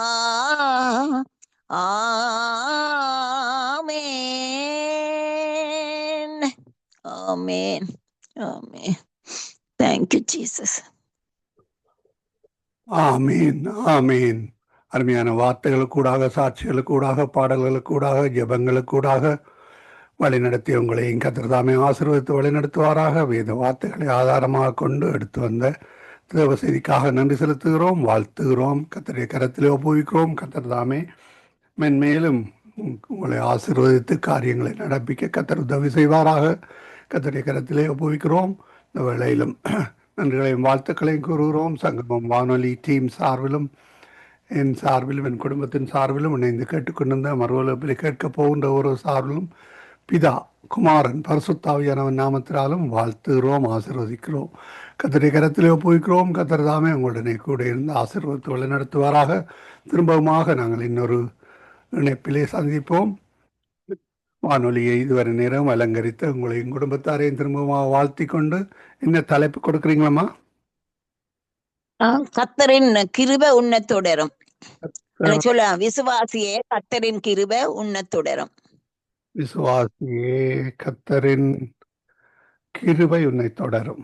ஆமீன் ஆமீன். Thank you, Jesus. ஆமீன் ஆமீன். அருமையான வார்த்தைகளுக்கூடாக, சாட்சிகளுக்கூடாக, பாடல்களுக்கூடாக, ஜெபங்களுக்கூடாக வழிநடத்தி உங்களையும் கர்த்தர் தாமே ஆசீர்வதித்து வழிநடத்துவாராக. வேத வார்த்தைகளை ஆதாரமாக கொண்டு எடுத்து வந்த தேவ செய்திக்காக நன்றி செலுத்துகிறோம், வாழ்த்துகிறோம், கர்த்தருடைய கரத்திலே ஒப்புவிக்கிறோம். கர்த்தர் தாமே மென்மேலும் உங்களை ஆசீர்வதித்து காரியங்களை நடப்பிக்க கர்த்தர் உதவி செய்வாராக. கர்த்தருடைய கரத்திலே ஒப்புவிக்கிறோம். இந்த வேளையிலும் நன்றிகளையும் வாழ்த்துக்களையும் கூறுகிறோம். சங்கமம் வானொலி டீம் சார்பிலும் என் சார்பிலும் என் குடும்பத்தின் சார்பிலும் இணைந்து கேட்டுக்கொண்டிருந்த மறுவலப்பில் கேட்கப் போகின்ற ஒரு சார்பிலும் பிதா குமாரன் பரிசுத்தாவியானவன் நாமத்தினாலும் வாழ்த்துகிறோம், ஆசீர்வதிக்கிறோம். கர்த்தருடைய கரத்திலே ஒப்புவிக்கிறோம். கர்த்தர் தாமே உங்களுடனே கூட இருந்து ஆசீர்வதித்து வழிநடத்துவாராக. திரும்பவுமாக நாங்கள் இன்னொரு இணைப்பிலே சந்திப்போம். வானொலியை இதுவரை நேரம் அலங்கரித்து உங்களையும் குடும்பத்தாரையும் திரும்பமாக வாழ்த்தி கொண்டு என்ன தலைப்பு கொடுக்குறீங்களம்மா? கர்த்தரின் கிருபை உன்னை தொடரும். சொல்ல விசுவாசியே கர்த்தரின் கிருபை உன்னை தொடரும். விசுவாசியே கர்த்தரின் கிருபை உன்னை தொடரும்.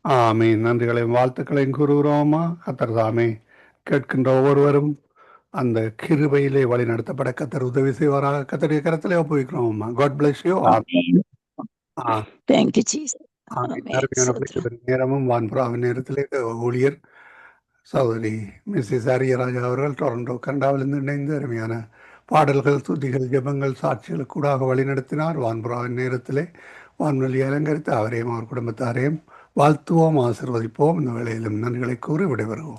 ஆமீன். நன்றிகளையும் வாழ்த்துக்களையும் கூறுகிறோமா. கர்த்தர் தாமே கேட்கின்ற ஒவ்வொருவரும் அந்த கிருபையிலே வழி நடத்தப்பட கத்தர் உதவி செய்வாராக. கத்தருடைய கரத்திலே ஒப்புவிக்கிறோம் அம்மா. God bless you. Amen. Thank you Jesus. Amen. அருமையான ஸ்தோத்திரம். நேரமும் வான்புறாவின் நேரத்திலே ஊழியர் சகோதரி மிஸ்ஸஸ் அரியராஜா அவர்கள் டொரண்டோ கனடாவிலிருந்து இணைந்து அருமையான பாடல்கள், துதிகள், ஜெபங்கள், சாட்சிகளுக்கு கூடாக வழிநடத்தினார். வான்புறாவின் நேரத்திலே வான்வெளி அலங்கரித்து அவரையும் அவர் குடும்பத்தாரையும் வாழ்த்துவோம், ஆசிர்வதிப்போம். இந்த வேளையிலும் நன்றிகளை கூறி விடைபெறுவோம்.